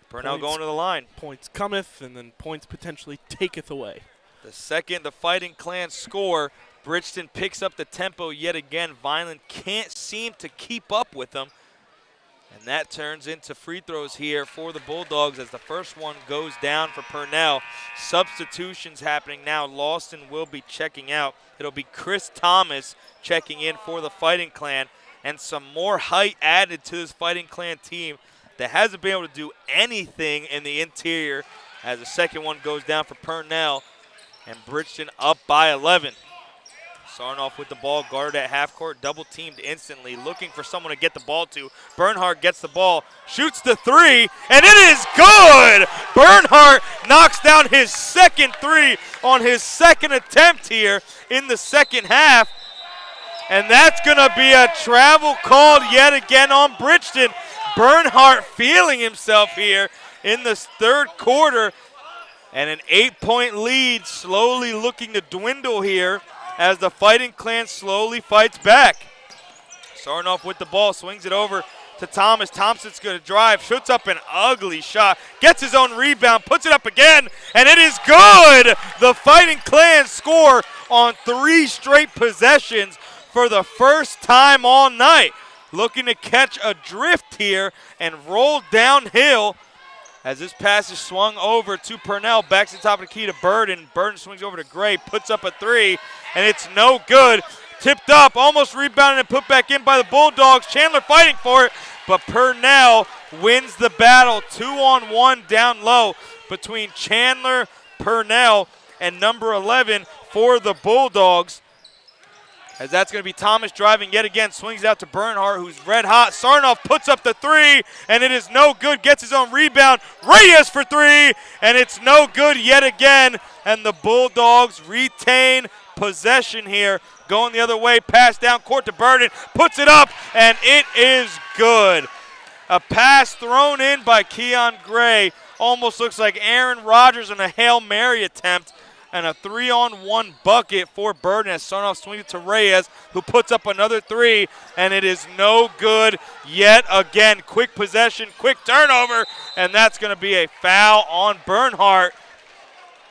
Purnell going to the line. Points cometh, and then points potentially taketh away. The second the Fighting Clan score, Bridgeton picks up the tempo yet again. Vineland can't seem to keep up with them. And that turns into free throws here for the Bulldogs as the first one goes down for Purnell. Substitutions happening now. Lawson will be checking out. It'll be Chris Thomas checking in for the Fighting Clan. And some more height added to this Fighting Clan team that hasn't been able to do anything in the interior as the second one goes down for Purnell. And Bridgeton up by 11. Sarnoff with the ball, guarded at half court, double teamed instantly, looking for someone to get the ball to. Bernhardt gets the ball, shoots the three, and it is good! Bernhardt knocks down his second three on his second attempt here in the second half. And that's going to be a travel called yet again on Bridgeton. Bernhardt feeling himself here in this third quarter. And an 8-point lead slowly looking to dwindle here as the Fighting Clan slowly fights back. Sarnoff with the ball, swings it over to Thomas. Thompson's going to drive, shoots up an ugly shot, gets his own rebound, puts it up again, and it is good! The Fighting Clan score on 3 straight possessions for the first time all night. Looking to catch a drift here and roll downhill as this pass is swung over to Purnell, backs to the top of the key to Burden. Burden swings over to Gray, puts up a three, and it's no good. Tipped up, almost rebounded and put back in by the Bulldogs. Chandler fighting for it, but Purnell wins the battle. 2-on-1 down low between Chandler, Purnell, and number 11 for the Bulldogs. As that's going to be Thomas driving yet again, swings out to Bernhardt, who's red hot. Sarnoff puts up the three, and it is no good. Gets his own rebound. Reyes for three, and it's no good yet again. And the Bulldogs retain possession here. Going the other way, pass down court to Burden. Puts it up, and it is good. A pass thrown in by Keon Gray. Almost looks like Aaron Rodgers in a Hail Mary attempt. And a 3-on-1 bucket for Burden as Sarnoff swings it to Reyes, who puts up another three, and it is no good yet again. Quick possession, quick turnover, and that's going to be a foul on Bernhardt.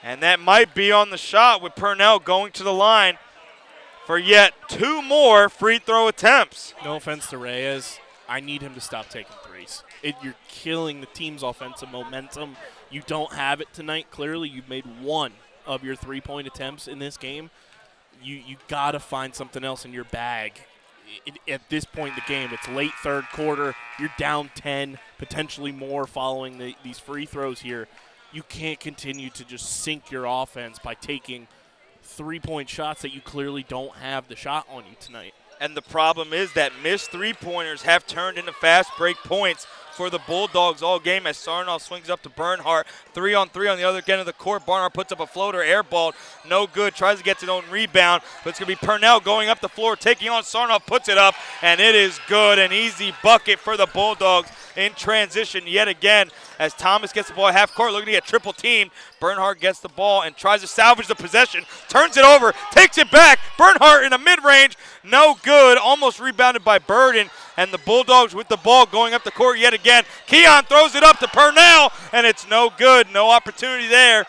And that might be on the shot with Purnell going to the line for yet 2 more free throw attempts. No offense to Reyes. I need him to stop taking threes. You're killing the team's offensive momentum. You don't have it tonight. Clearly, you've made 1 of your 3-point attempts in this game. You got to find something else in your bag. At this point in the game, it's late third quarter. You're down 10, potentially more following these free throws here. You can't continue to just sink your offense by taking 3-point shots that you clearly don't have the shot on you tonight. And the problem is that missed three-pointers have turned into fast break points for the Bulldogs all game as Sarnoff swings up to Bernhardt. 3-on-3 on the other end of the court. Bernhardt puts up a floater, airballed, no good. Tries to get his own rebound, but it's going to be Purnell going up the floor, taking on Sarnoff, puts it up, and it is good. An easy bucket for the Bulldogs in transition yet again as Thomas gets the ball at half court, looking to get triple teamed. Bernhardt gets the ball and tries to salvage the possession, turns it over, takes it back. Bernhardt in the mid-range, no good, almost rebounded by Burden, and the Bulldogs with the ball going up the court yet again. Keon throws it up to Purnell, and it's no good. No opportunity there,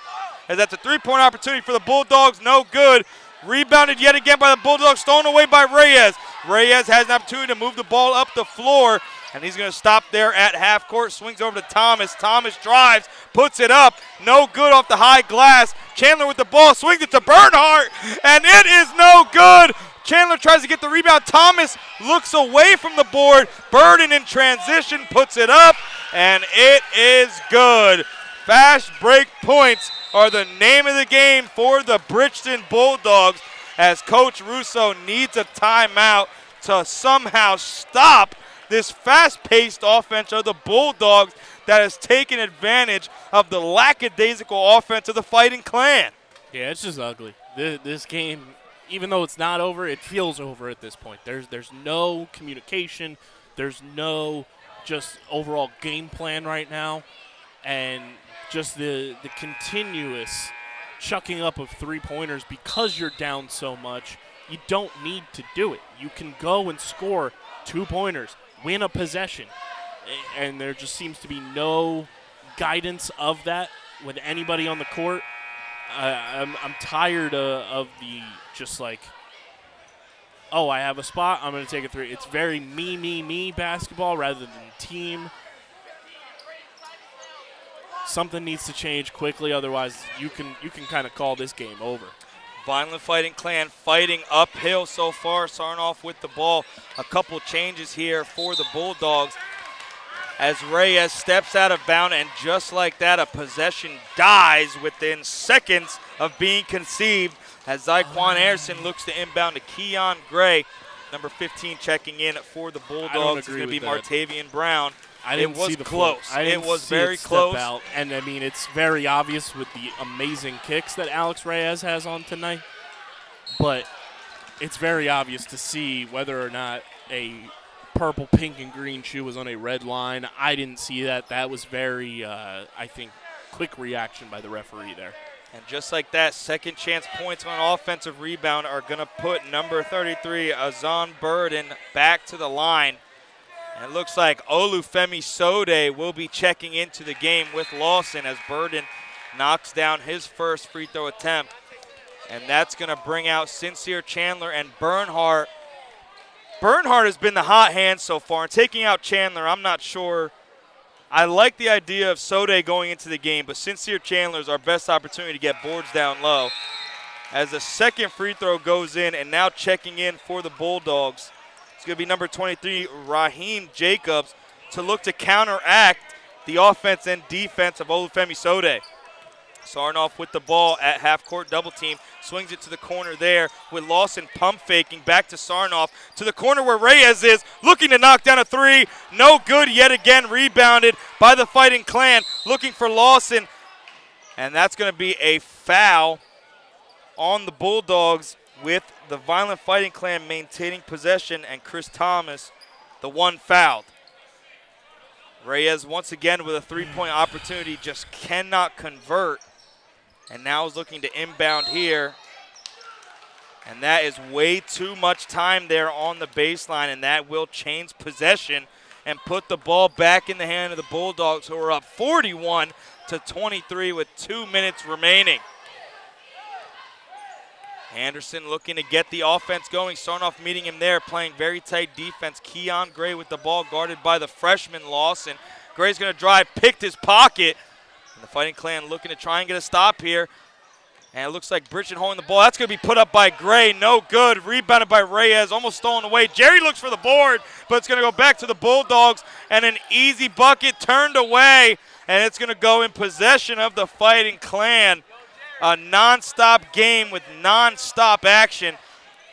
as that's a 3-point opportunity for the Bulldogs, no good. Rebounded yet again by the Bulldogs, stolen away by Reyes. Reyes has an opportunity to move the ball up the floor, and he's going to stop there at half court. Swings over to Thomas. Thomas drives, puts it up. No good off the high glass. Chandler with the ball, swings it to Bernhardt, and it is no good. Chandler tries to get the rebound. Thomas looks away from the board. Burden in transition, puts it up, and it is good. Fast break points are the name of the game for the Bridgeton Bulldogs, as Coach Russo needs a timeout to somehow stop this fast-paced offense of the Bulldogs that has taken advantage of the lackadaisical offense of the Fighting Clan. Yeah, it's just ugly. This game, even though it's not over, it feels over at this point. There's no communication. There's no just overall game plan right now. And just the continuous chucking up of three-pointers because you're down so much. You don't need to do it. You can go and score 2-pointers, win a possession. And there just seems to be no guidance of that with anybody on the court. I'm tired of the just like, oh, I have a spot, I'm going to take a three. It's very me basketball rather than team. Something needs to change quickly, otherwise you can kind of call this game over. Vineland Fighting Clan fighting uphill so far. Sarnoff with the ball. A couple changes here for the Bulldogs as Reyes steps out of bounds, and just like that, a possession dies within seconds of being conceived as Zyquan Anderson looks to inbound to Keon Gray. Number 15 checking in for the Bulldogs is going to be Martavian Brown. It was close. It was very close. Out. And, I mean, it's very obvious with the amazing kicks that Alex Reyes has on tonight. But it's very obvious to see whether or not a purple, pink, and green shoe was on a red line. I didn't see that. That was very, I think, quick reaction by the referee there. And just like that, second chance points on offensive rebound are going to put number 33, Azan Burden, back to the line. And it looks like Olufemi Sode will be checking into the game with Lawson as Burden knocks down his first free throw attempt. And that's going to bring out Sincere Chandler and Bernhardt. Bernhardt has been the hot hand so far. And taking out Chandler, I'm not sure. I like the idea of Sode going into the game, but Sincere Chandler is our best opportunity to get boards down low. As the second free throw goes in, and now checking in for the Bulldogs, it's going to be number 23, Raheem Jacobs, to look to counteract the offense and defense of Olufemi Sode. Sarnoff with the ball at half-court double team, swings it to the corner there with Lawson pump faking back to Sarnoff to the corner where Reyes is, looking to knock down a three. No good yet again, rebounded by the Fighting Clan, looking for Lawson. And that's going to be a foul on the Bulldogs with the Vineland Fighting Clan maintaining possession and Chris Thomas, the one fouled. Reyes once again with a three-point opportunity, just cannot convert. And now is looking to inbound here. And that is way too much time there on the baseline, and that will change possession and put the ball back in the hand of the Bulldogs, who are up 41-23 with 2 minutes remaining. Anderson looking to get the offense going. Sarnoff meeting him there, playing very tight defense. Keon Gray with the ball, guarded by the freshman Lawson. Gray's going to drive, picked his pocket. And the Fighting Clan looking to try and get a stop here. And it looks like Bridgeton holding the ball. That's going to be put up by Gray. No good. Rebounded by Reyes. Almost stolen away. Jerry looks for the board, but it's going to go back to the Bulldogs. And an easy bucket turned away. And it's going to go in possession of the Fighting Clan. A nonstop game with nonstop action.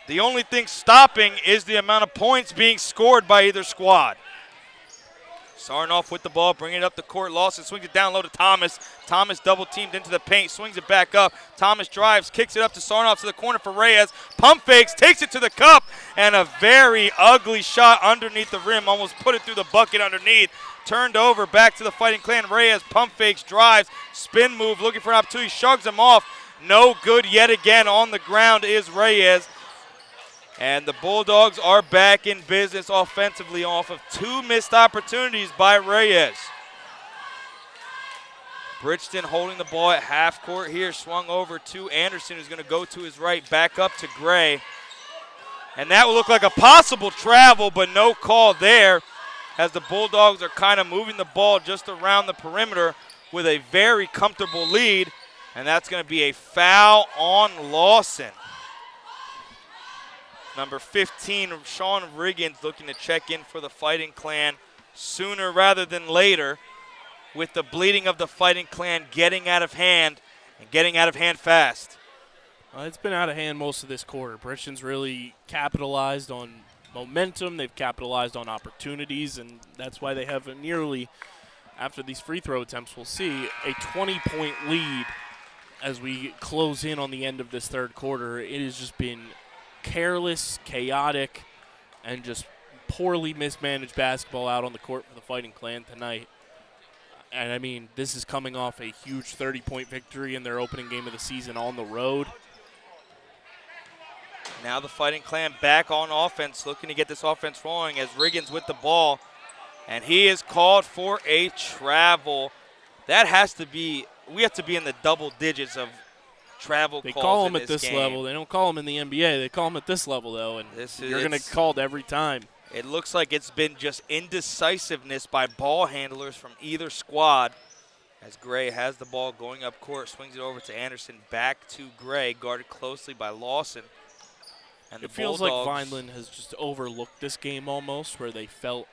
The only thing stopping is the amount of points being scored by either squad. Sarnoff with the ball, bringing it up the court. Lawson swings it down low to Thomas. Thomas double teamed into the paint, swings it back up. Thomas drives, kicks it up to Sarnoff to the corner for Reyes. Pump fakes, takes it to the cup, and a very ugly shot underneath the rim. Almost put it through the bucket underneath. Turned over, back to the Fighting Clan. Reyes pump fakes, drives, spin move, looking for an opportunity, shrugs him off. No good yet again. On the ground is Reyes. And the Bulldogs are back in business offensively off of 2 missed opportunities by Reyes. Bridgeton holding the ball at half court here, swung over to Anderson, who's going to go to his right, back up to Gray. And that will look like a possible travel, but no call there, as the Bulldogs are kind of moving the ball just around the perimeter with a very comfortable lead, and that's going to be a foul on Lawson. Number 15, Sean Riggins, looking to check in for the Fighting Clan sooner rather than later, with the bleeding of the Fighting Clan getting out of hand, and getting out of hand fast. It's been out of hand most of this quarter. Bridgeton's really capitalized on momentum. They've capitalized on opportunities, and that's why they have a nearly, after these free throw attempts, we'll see, a 20-point lead as we close in on the end of this third quarter. It has just been careless, chaotic, and just poorly mismanaged basketball out on the court for the Fighting Clan tonight. And, I mean, this is coming off a huge 30-point victory in their opening game of the season on the road. Now the Fighting Clan back on offense, looking to get this offense rolling as Riggins with the ball. And he is called for a travel. That has to be, we have to be in the double digits of travel calls. They call them at at this game. level. They don't call them in the NBA. They call them at this level, though, and you're going to call it every time. It looks like it's been just indecisiveness by ball handlers from either squad, as Gray has the ball going up court, swings it over to Anderson, back to Gray, guarded closely by Lawson. And it feels like Vineland has just overlooked this game almost, where they felt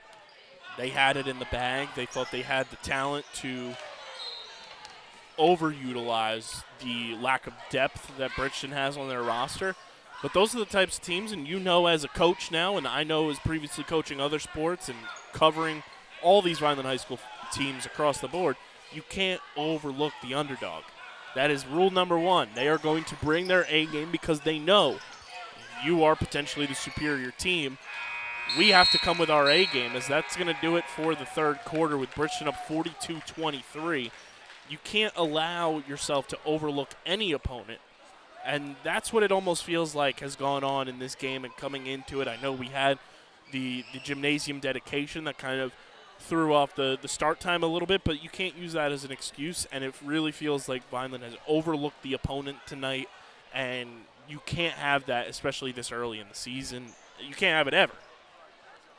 they had it in the bag. They thought they had the talent to overutilize the lack of depth that Bridgeton has on their roster. But those are the types of teams, and you know as a coach now, and I know as previously coaching other sports and covering all these Vineland High School teams across the board, you can't overlook the underdog. That is rule number one. They are going to bring their A game because they know you are potentially the superior team. We have to come with our A game, as that's going to do it for the third quarter with Bridgeton up 42-23. You can't allow yourself to overlook any opponent. And that's what it almost feels like has gone on in this game and coming into it. I know we had the gymnasium dedication that kind of threw off the start time a little bit, but you can't use that as an excuse, and it really feels like Vineland has overlooked the opponent tonight, and you can't have that, especially this early in the season. You can't have it ever.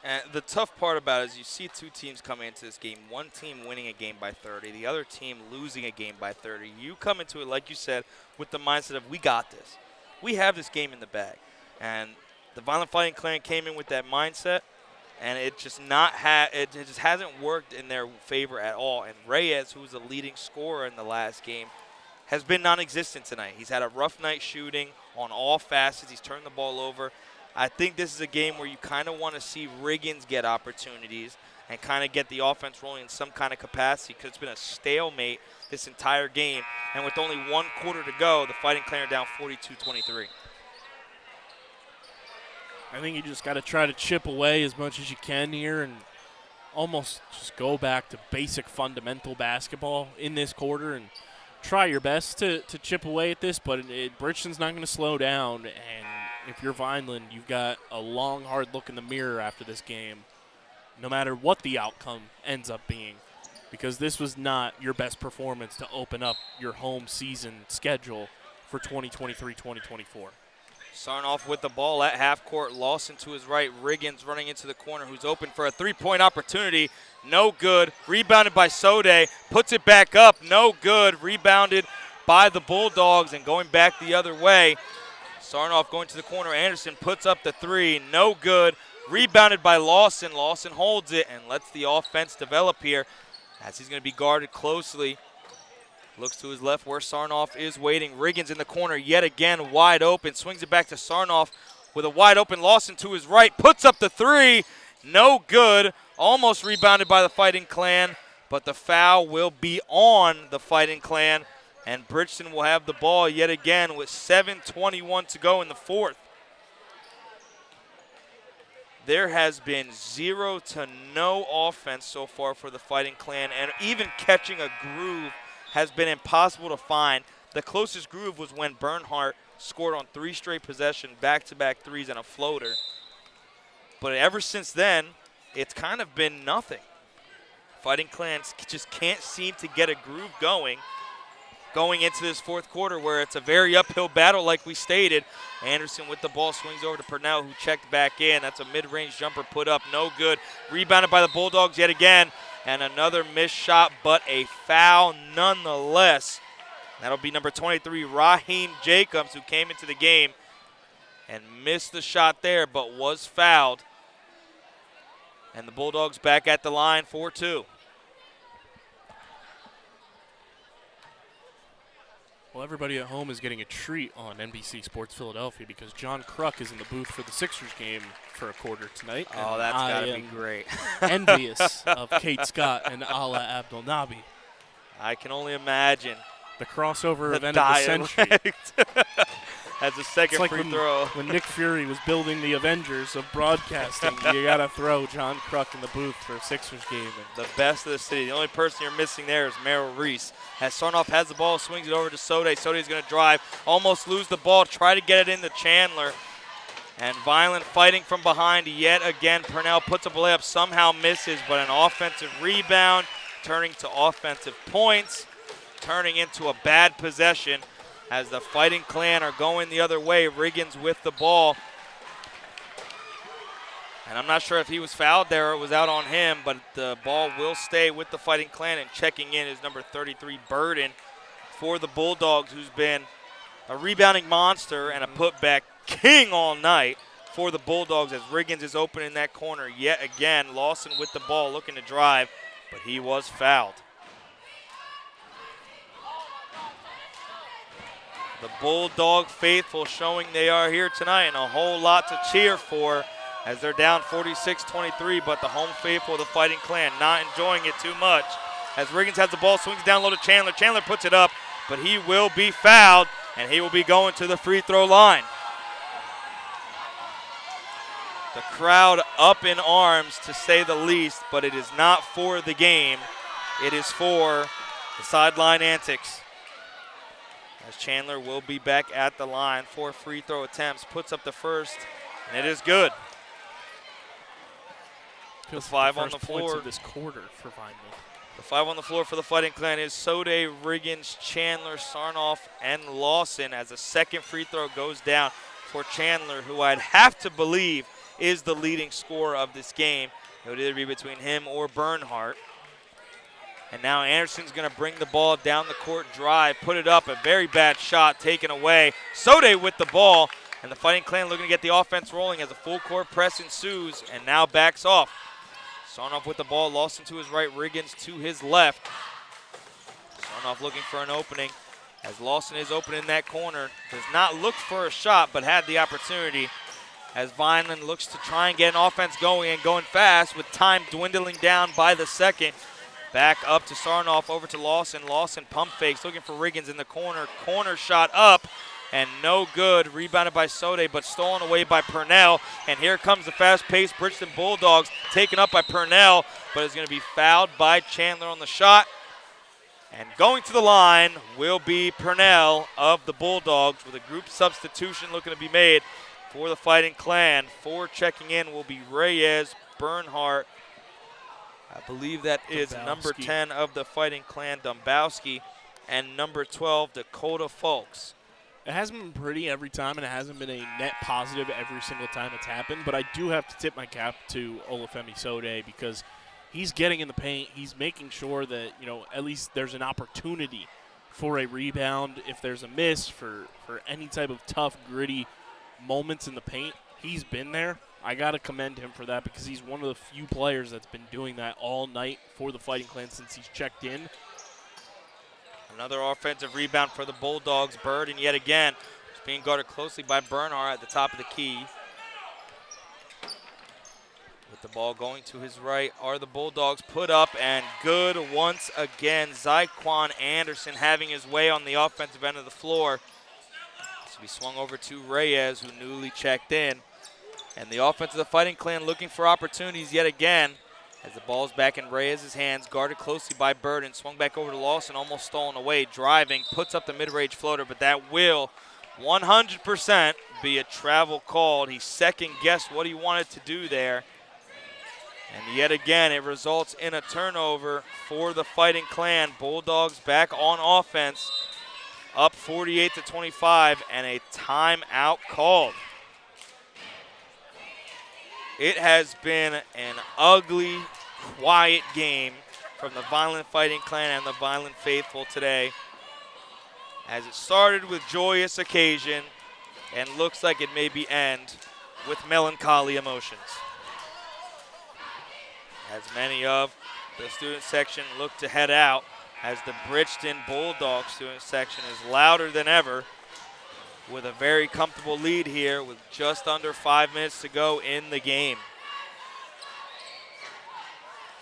And the tough part about it is you see two teams coming into this game, one team winning a game by 30, the other team losing a game by 30. You come into it, like you said, with the mindset of, we got this. We have this game in the bag. And the Vineland Fighting Clan came in with that mindset, and it just hasn't worked in their favor at all. And Reyes, who's the leading scorer in the last game, has been non-existent tonight. He's had a rough night shooting on all facets. He's turned the ball over. I think this is a game where you kind of want to see Riggins get opportunities and kind of get the offense rolling in some kind of capacity, because it's been a stalemate this entire game. And with only one quarter to go, the Fighting Clan are down 42-23. I think you just got to try to chip away as much as you can here and almost just go back to basic fundamental basketball in this quarter and try your best to chip away at this. But Bridgeton's not going to slow down, and if you're Vineland, you've got a long, hard look in the mirror after this game, no matter what the outcome ends up being, because this was not your best performance to open up your home season schedule for 2023-2024. Sarnoff with the ball at half court. Lawson to his right. Riggins running into the corner, who's open for a three-point opportunity. No good. Rebounded by Sode. Puts it back up. No good. Rebounded by the Bulldogs, and going back the other way. Sarnoff going to the corner. Anderson puts up the three. No good. Rebounded by Lawson. Lawson holds it and lets the offense develop here, as he's going to be guarded closely. Looks to his left where Sarnoff is waiting. Riggins in the corner yet again, wide open. Swings it back to Sarnoff with a wide open Lawson to his right. Puts up the three. No good. Almost rebounded by the Fighting Clan, but the foul will be on the Fighting Clan. And Bridgeton will have the ball yet again with 7:21 to go in the fourth. There has been 0 to no offense so far for the Fighting Clan, and even catching a groove has been impossible to find. The closest groove was when Bernhardt scored on 3 straight possessions, back-to-back threes and a floater. But ever since then, it's kind of been nothing. Fighting Clans just can't seem to get a groove going into this fourth quarter where it's a very uphill battle like we stated. Anderson with the ball swings over to Purnell, who checked back in. That's a mid-range jumper put up, no good. Rebounded by the Bulldogs yet again. And another missed shot, but a foul nonetheless. That'll be number 23, Raheem Jacobs, who came into the game and missed the shot there, but was fouled. And the Bulldogs back at the line for 2. Well, everybody at home is getting a treat on NBC Sports Philadelphia because John Kruk is in the booth for the Sixers game for a quarter tonight. Oh, that's got to be great. Envious of Kate Scott and Ala Abdelnabi. I can only imagine. The crossover event of the century. As a second free throw. When Nick Fury was building the Avengers of broadcasting, you got to throw John Kruk in the booth for a Sixers game. The best of the city. The only person you're missing there is Merrill Reese. As Sarnoff has the ball, swings it over to Sode. Sode's going to drive, almost lose the ball, try to get it into Chandler. And Vineland fighting from behind yet again. Purnell puts up a layup, somehow misses, but an offensive rebound, turning to offensive points, turning into a bad possession. As the Fighting Clan are going the other way, Riggins with the ball. And I'm not sure if he was fouled there or it was out on him, but the ball will stay with the Fighting Clan, and checking in is number 33, Burden, for the Bulldogs, who's been a rebounding monster and a putback king all night for the Bulldogs, as Riggins is open in that corner yet again. Lawson with the ball looking to drive, but he was fouled. The Bulldog faithful showing they are here tonight, and a whole lot to cheer for as they're down 46-23, but the home faithful of the Fighting Clan not enjoying it too much. As Riggins has the ball, swings down low to Chandler. Chandler puts it up, but he will be fouled, and he will be going to the free throw line. The crowd up in arms, to say the least, but it is not for the game. It is for the sideline antics. As Chandler will be back at the line for free throw attempts, puts up the first, and it is good. The 5 on the floor of this quarter for Vineland. The 5 on the floor for the Fighting Clan is Sode, Riggins, Chandler, Sarnoff, and Lawson, as a second free throw goes down for Chandler, who I'd have to believe is the leading scorer of this game. It would either be between him or Bernhardt. And now Anderson's going to bring the ball down the court, drive, put it up, a very bad shot taken away. Sode with the ball, and the Fighting Clan looking to get the offense rolling as a full court press ensues and now backs off. Sarnoff with the ball, Lawson to his right, Riggins to his left. Sarnoff looking for an opening as Lawson is open in that corner. Does not look for a shot, but had the opportunity as Vineland looks to try and get an offense going and going fast with time dwindling down by the second. Back up to Sarnoff, over to Lawson. Lawson pump fakes, looking for Riggins in the corner. Corner shot up, and no good. Rebounded by Sode, but stolen away by Purnell. And here comes the fast-paced Bridgeton Bulldogs, taken up by Purnell, but is going to be fouled by Chandler on the shot. And going to the line will be Purnell of the Bulldogs, with a group substitution looking to be made for the Fighting Clan. 4 checking in will be Reyes, Bernhardt. I believe that is number 10 of the Fighting Clan, Dombowski, and number 12, Dakota Folks. It hasn't been pretty every time, and it hasn't been a net positive every single time it's happened, but I do have to tip my cap to Olufemi Sode because he's getting in the paint. He's making sure that, you know, at least there's an opportunity for a rebound. If there's a miss, for any type of tough, gritty moments in the paint, he's been there. I got to commend him for that because he's one of the few players that's been doing that all night for the Fighting Clan since he's checked in. Another offensive rebound for the Bulldogs. Burden yet again is being guarded closely by Bernhardt at the top of the key. With the ball going to his right are the Bulldogs, put up and good once again. Zyquan Anderson having his way on the offensive end of the floor. This will be swung over to Reyes, who newly checked in. And the offense of the Fighting Clan looking for opportunities yet again as the ball's back in Reyes' hands, guarded closely by Burden. Swung back over to Lawson, almost stolen away. Driving, puts up the mid-range floater, but that will 100% be a travel called. He second-guessed what he wanted to do there. And yet again, it results in a turnover for the Fighting Clan. Bulldogs back on offense, up 48-25, and a timeout called. It has been an ugly, quiet game from the Vineland Fighting Clan and the Vineland faithful today, as it started with joyous occasion and looks like it may be end with melancholy emotions, as many of the student section look to head out, as the Bridgeton Bulldogs student section is louder than ever with a very comfortable lead here with just under 5 minutes to go in the game.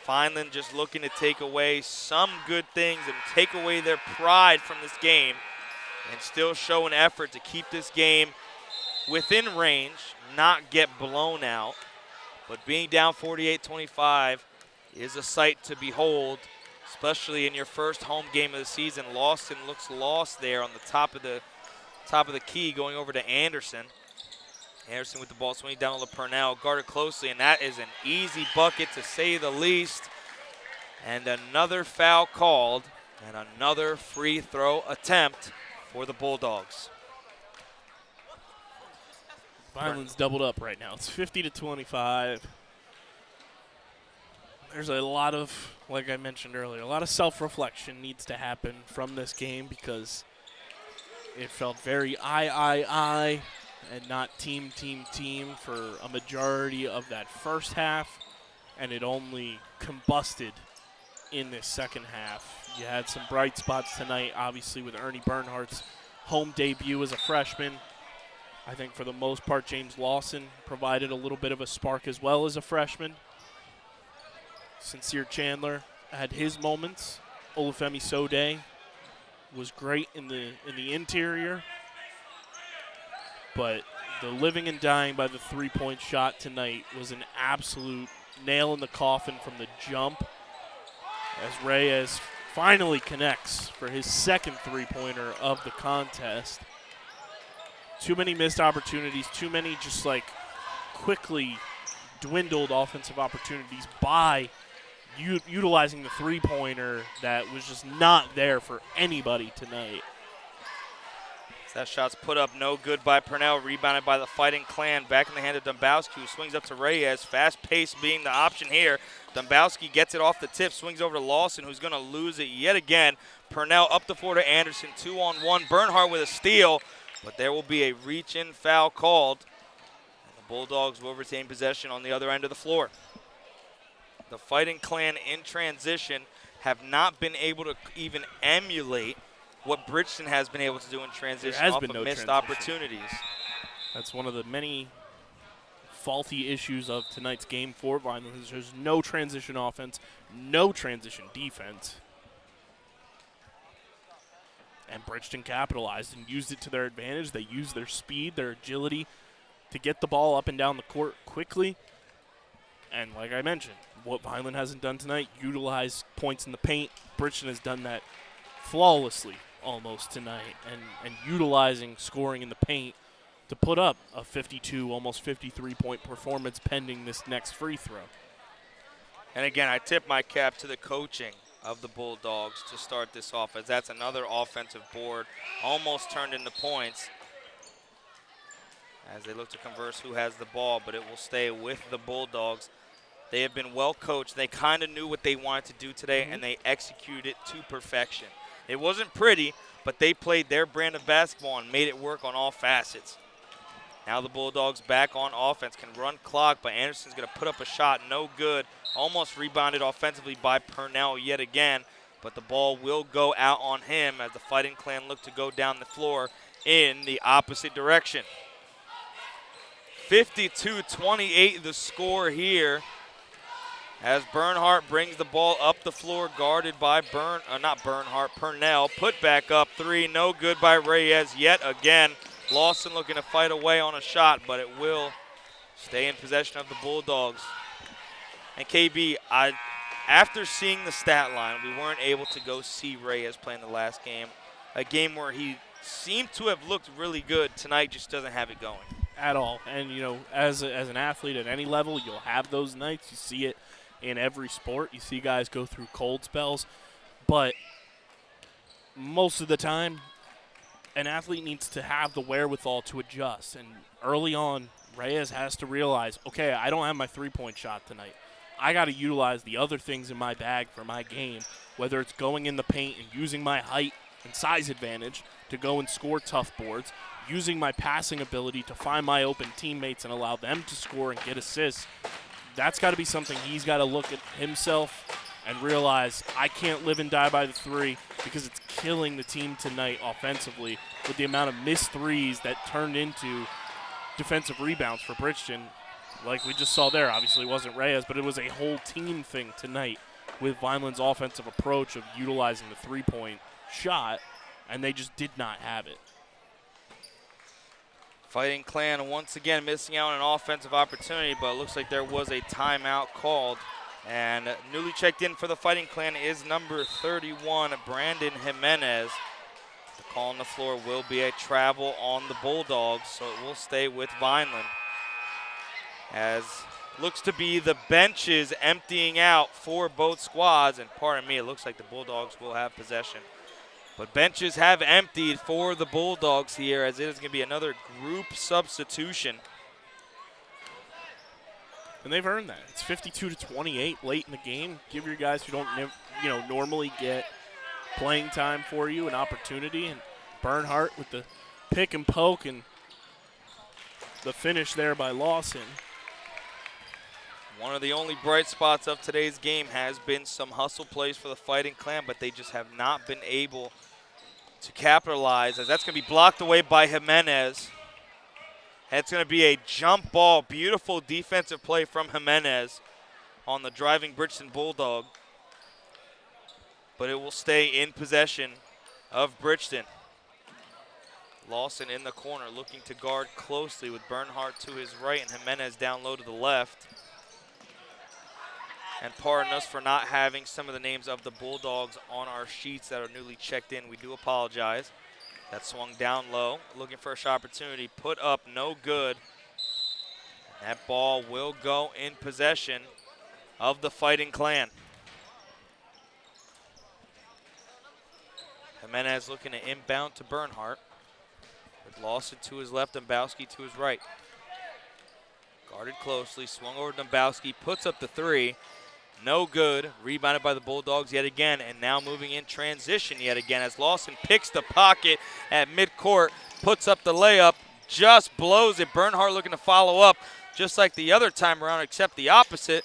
Vineland just looking to take away some good things and take away their pride from this game and still show an effort to keep this game within range, not get blown out. But being down 48-25 is a sight to behold, especially in your first home game of the season. Lawson looks lost there on the top of the key, going over to Anderson. Anderson with the ball, swinging down to Purnell, guarded closely, and that is an easy bucket to say the least. And another foul called, and another free throw attempt for the Bulldogs. Vineland's doubled up right now. It's 50-25. There's a lot of, like I mentioned earlier, a lot of self-reflection needs to happen from this game, because it felt very I, and not team for a majority of that first half, and it only combusted in this second half. You had some bright spots tonight, obviously, with Ernie Bernhardt's home debut as a freshman. I think for the most part, James Lawson provided a little bit of a spark as well as a freshman. Sincere Chandler had his moments. Olufemi Sode was great in the interior. But the living and dying by the three-point shot tonight was an absolute nail in the coffin from the jump, as Reyes finally connects for his second three-pointer of the contest. Too many missed opportunities, too many just like quickly dwindled offensive opportunities by utilizing the three-pointer that was just not there for anybody tonight. That shot's put up no good by Purnell, rebounded by the Fighting Clan. Back in the hand of Dombowski, who swings up to Reyes. Fast pace being the option here. Dombowski gets it off the tip, swings over to Lawson, who's going to lose it yet again. Purnell up the floor to Anderson, 2-on-1. Bernhardt with a steal, but there will be a reach-in foul called. And the Bulldogs will retain possession on the other end of the floor. The Fighting Clan in transition have not been able to even emulate what Bridgeton has been able to do in transition off of missed opportunities. That's one of the many faulty issues of tonight's game for Vineland. There's no transition offense, no transition defense. And Bridgeton capitalized and used it to their advantage. They used their speed, their agility to get the ball up and down the court quickly. And like I mentioned, what Vineland hasn't done tonight, utilize points in the paint. Bridgeton has done that flawlessly almost tonight, and utilizing scoring in the paint to put up a 52, almost 53-point performance pending this next free throw. And again, I tip my cap to the coaching of the Bulldogs to start this off, as that's another offensive board almost turned into points as they look to converse who has the ball, but it will stay with the Bulldogs. They have been well coached. They kind of knew what they wanted to do today, and they executed it to perfection. It wasn't pretty, but they played their brand of basketball and made it work on all facets. Now the Bulldogs back on offense, can run clock, but Anderson's going to put up a shot, no good. Almost rebounded offensively by Purnell yet again, but the ball will go out on him as the Fighting Clan look to go down the floor in the opposite direction. 52-28 the score here, as Bernhardt brings the ball up the floor, guarded by Purnell. Put back up three, no good by Reyes yet again. Lawson looking to fight away on a shot, but it will stay in possession of the Bulldogs. And KB, after seeing the stat line, we weren't able to go see Reyes play in the last game. A game where he seemed to have looked really good. Tonight just doesn't have it going. at all. And, as an athlete at any level, you'll have those nights. You see it in every sport. You see guys go through cold spells. But most of the time, an athlete needs to have the wherewithal to adjust. And early on, Reyes has to realize, okay, I don't have my three-point shot tonight. I got to utilize the other things in my bag for my game, whether it's going in the paint and using my height and size advantage to go and score tough boards, using my passing ability to find my open teammates and allow them to score and get assists. That's got to be something he's got to look at himself and realize I can't live and die by the three because it's killing the team tonight offensively with the amount of missed threes that turned into defensive rebounds for Bridgeton. Like we just saw there, obviously it wasn't Reyes, but it was a whole team thing tonight with Vineland's offensive approach of utilizing the three-point shot, and they just did not have it. Fighting Clan once again missing out on an offensive opportunity, but it looks like there was a timeout called. And newly checked in for the Fighting Clan is number 31, Brandon Jimenez. The call on the floor will be a travel on the Bulldogs, so it will stay with Vineland. As looks to be the benches emptying out for both squads, and pardon me, it looks like the Bulldogs will have possession. But benches have emptied for the Bulldogs here, as it is going to be another group substitution. And they've earned that. It's 52-28 late in the game. Give your guys who don't normally get playing time for you an opportunity. And Bernhardt with the pick and poke and the finish there by Lawson. One of the only bright spots of today's game has been some hustle plays for the Fighting Clan, but they just have not been able to capitalize, as that's going to be blocked away by Jimenez. It's going to be a jump ball. Beautiful defensive play from Jimenez on the driving Bridgeton Bulldog. But it will stay in possession of Bridgeton. Lawson in the corner looking to guard closely with Bernhardt to his right and Jimenez down low to the left. And pardon us for not having some of the names of the Bulldogs on our sheets that are newly checked in. We do apologize. That swung down low, looking for a shot opportunity. Put up, no good. And that ball will go in possession of the Fighting Clan. Jimenez looking to inbound to Bernhardt. With Lawson to his left, Dombowski to his right. Guarded closely, swung over to Dombowski, puts up the three. No good. Rebounded by the Bulldogs yet again, and now moving in transition yet again as Lawson picks the pocket at midcourt, puts up the layup, just blows it. Bernhardt looking to follow up just like the other time around, except the opposite.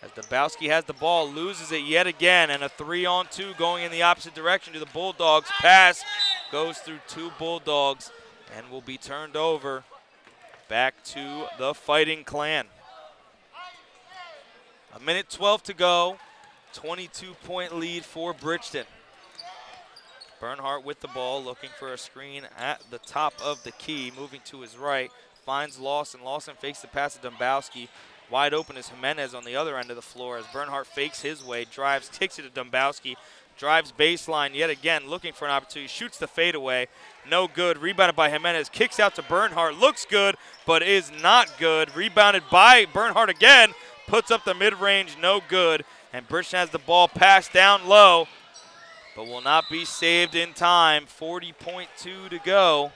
As Dombowski has the ball, loses it yet again, and a 3-on-2 going in the opposite direction to the Bulldogs. Pass goes through two Bulldogs and will be turned over back to the Fighting Clan. A minute 12 to go, 22-point lead for Bridgeton. Bernhardt with the ball, looking for a screen at the top of the key, moving to his right, finds Lawson. Lawson fakes the pass to Dombowski. Wide open is Jimenez on the other end of the floor as Bernhardt fakes his way, drives, kicks it to Dombowski, drives baseline yet again, looking for an opportunity, shoots the fadeaway, no good. Rebounded by Jimenez, kicks out to Bernhardt, looks good, but is not good. Rebounded by Bernhardt again. Puts up the mid-range, no good. And Bridgeton has the ball passed down low, but will not be saved in time. 40.2 to go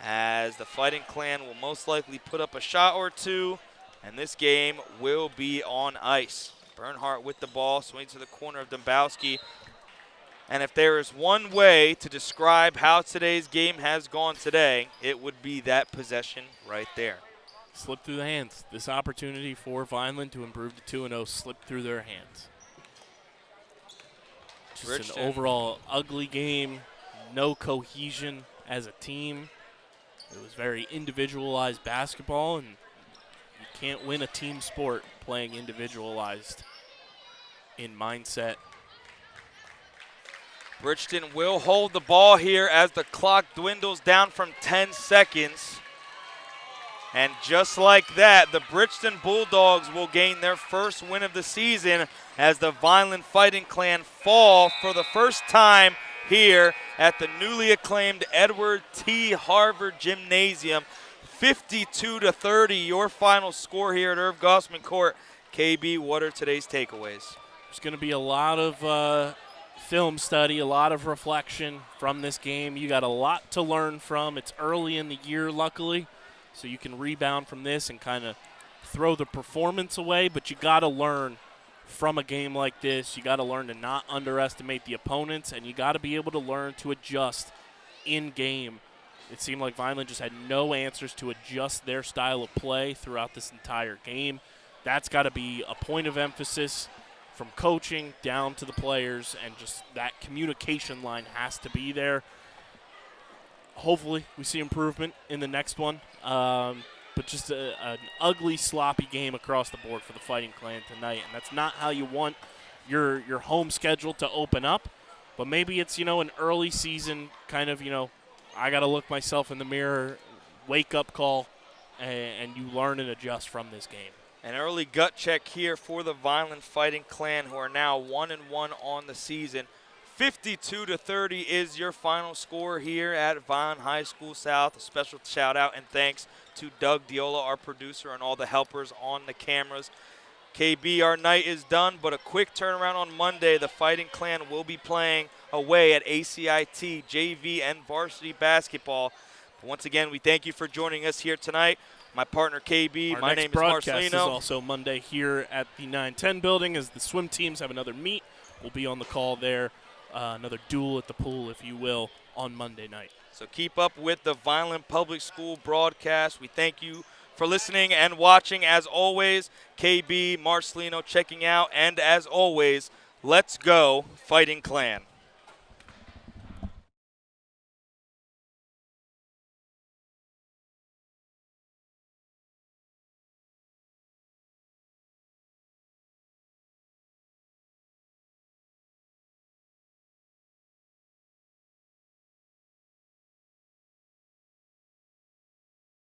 as the Fighting Clan will most likely put up a shot or two, and this game will be on ice. Bernhardt with the ball, swings to the corner of Dombowski. And if there is one way to describe how today's game has gone today, it would be that possession right there. Slipped through the hands. This opportunity for Vineland to improve to 2-0 slipped through their hands. Just Bridgeton. An overall ugly game, no cohesion as a team. It was very individualized basketball, and you can't win a team sport playing individualized in mindset. Bridgeton will hold the ball here as the clock dwindles down from 10 seconds. And just like that, the Bridgeton Bulldogs will gain their first win of the season as the Vineland Fighting Clan fall for the first time here at the newly acclaimed Edward T. Harvard Gymnasium. 52-30, your final score here at Irv Gosman Court. KB, what are today's takeaways? There's going to be a lot of film study, a lot of reflection from this game. You got a lot to learn from. It's early in the year, luckily, so you can rebound from this and kind of throw the performance away, but you got to learn from a game like this. You got to learn to not underestimate the opponents, and you got to be able to learn to adjust in game. It seemed like Vineland just had no answers to adjust their style of play throughout this entire game. That's got to be a point of emphasis from coaching down to the players, and just that communication line has to be there. Hopefully we see improvement in the next one, but just an ugly, sloppy game across the board for the Fighting Clan tonight, and that's not how you want your home schedule to open up. But maybe it's, an early season kind of, I got to look myself in the mirror, wake-up call, and you learn and adjust from this game. An early gut check here for the Vineland Fighting Clan, who are now 1-1 on the season. 52-30 is your final score here at Vineland High School South. A special shout out and thanks to Doug Diola, our producer, and all the helpers on the cameras. KB, our night is done, but a quick turnaround on Monday. The Fighting Clan will be playing away at ACIT, JV, and Varsity basketball. But once again, we thank you for joining us here tonight. My partner, KB. My name is Marcelino. Our next broadcast is also Monday here at the 910 building as the swim teams have another meet. We'll be on the call there, another duel at the pool, if you will, on Monday night. So keep up with the Vineland Public School broadcast. We thank you for listening and watching. As always, KB, Marcelino checking out. And as always, let's go Fighting Clan.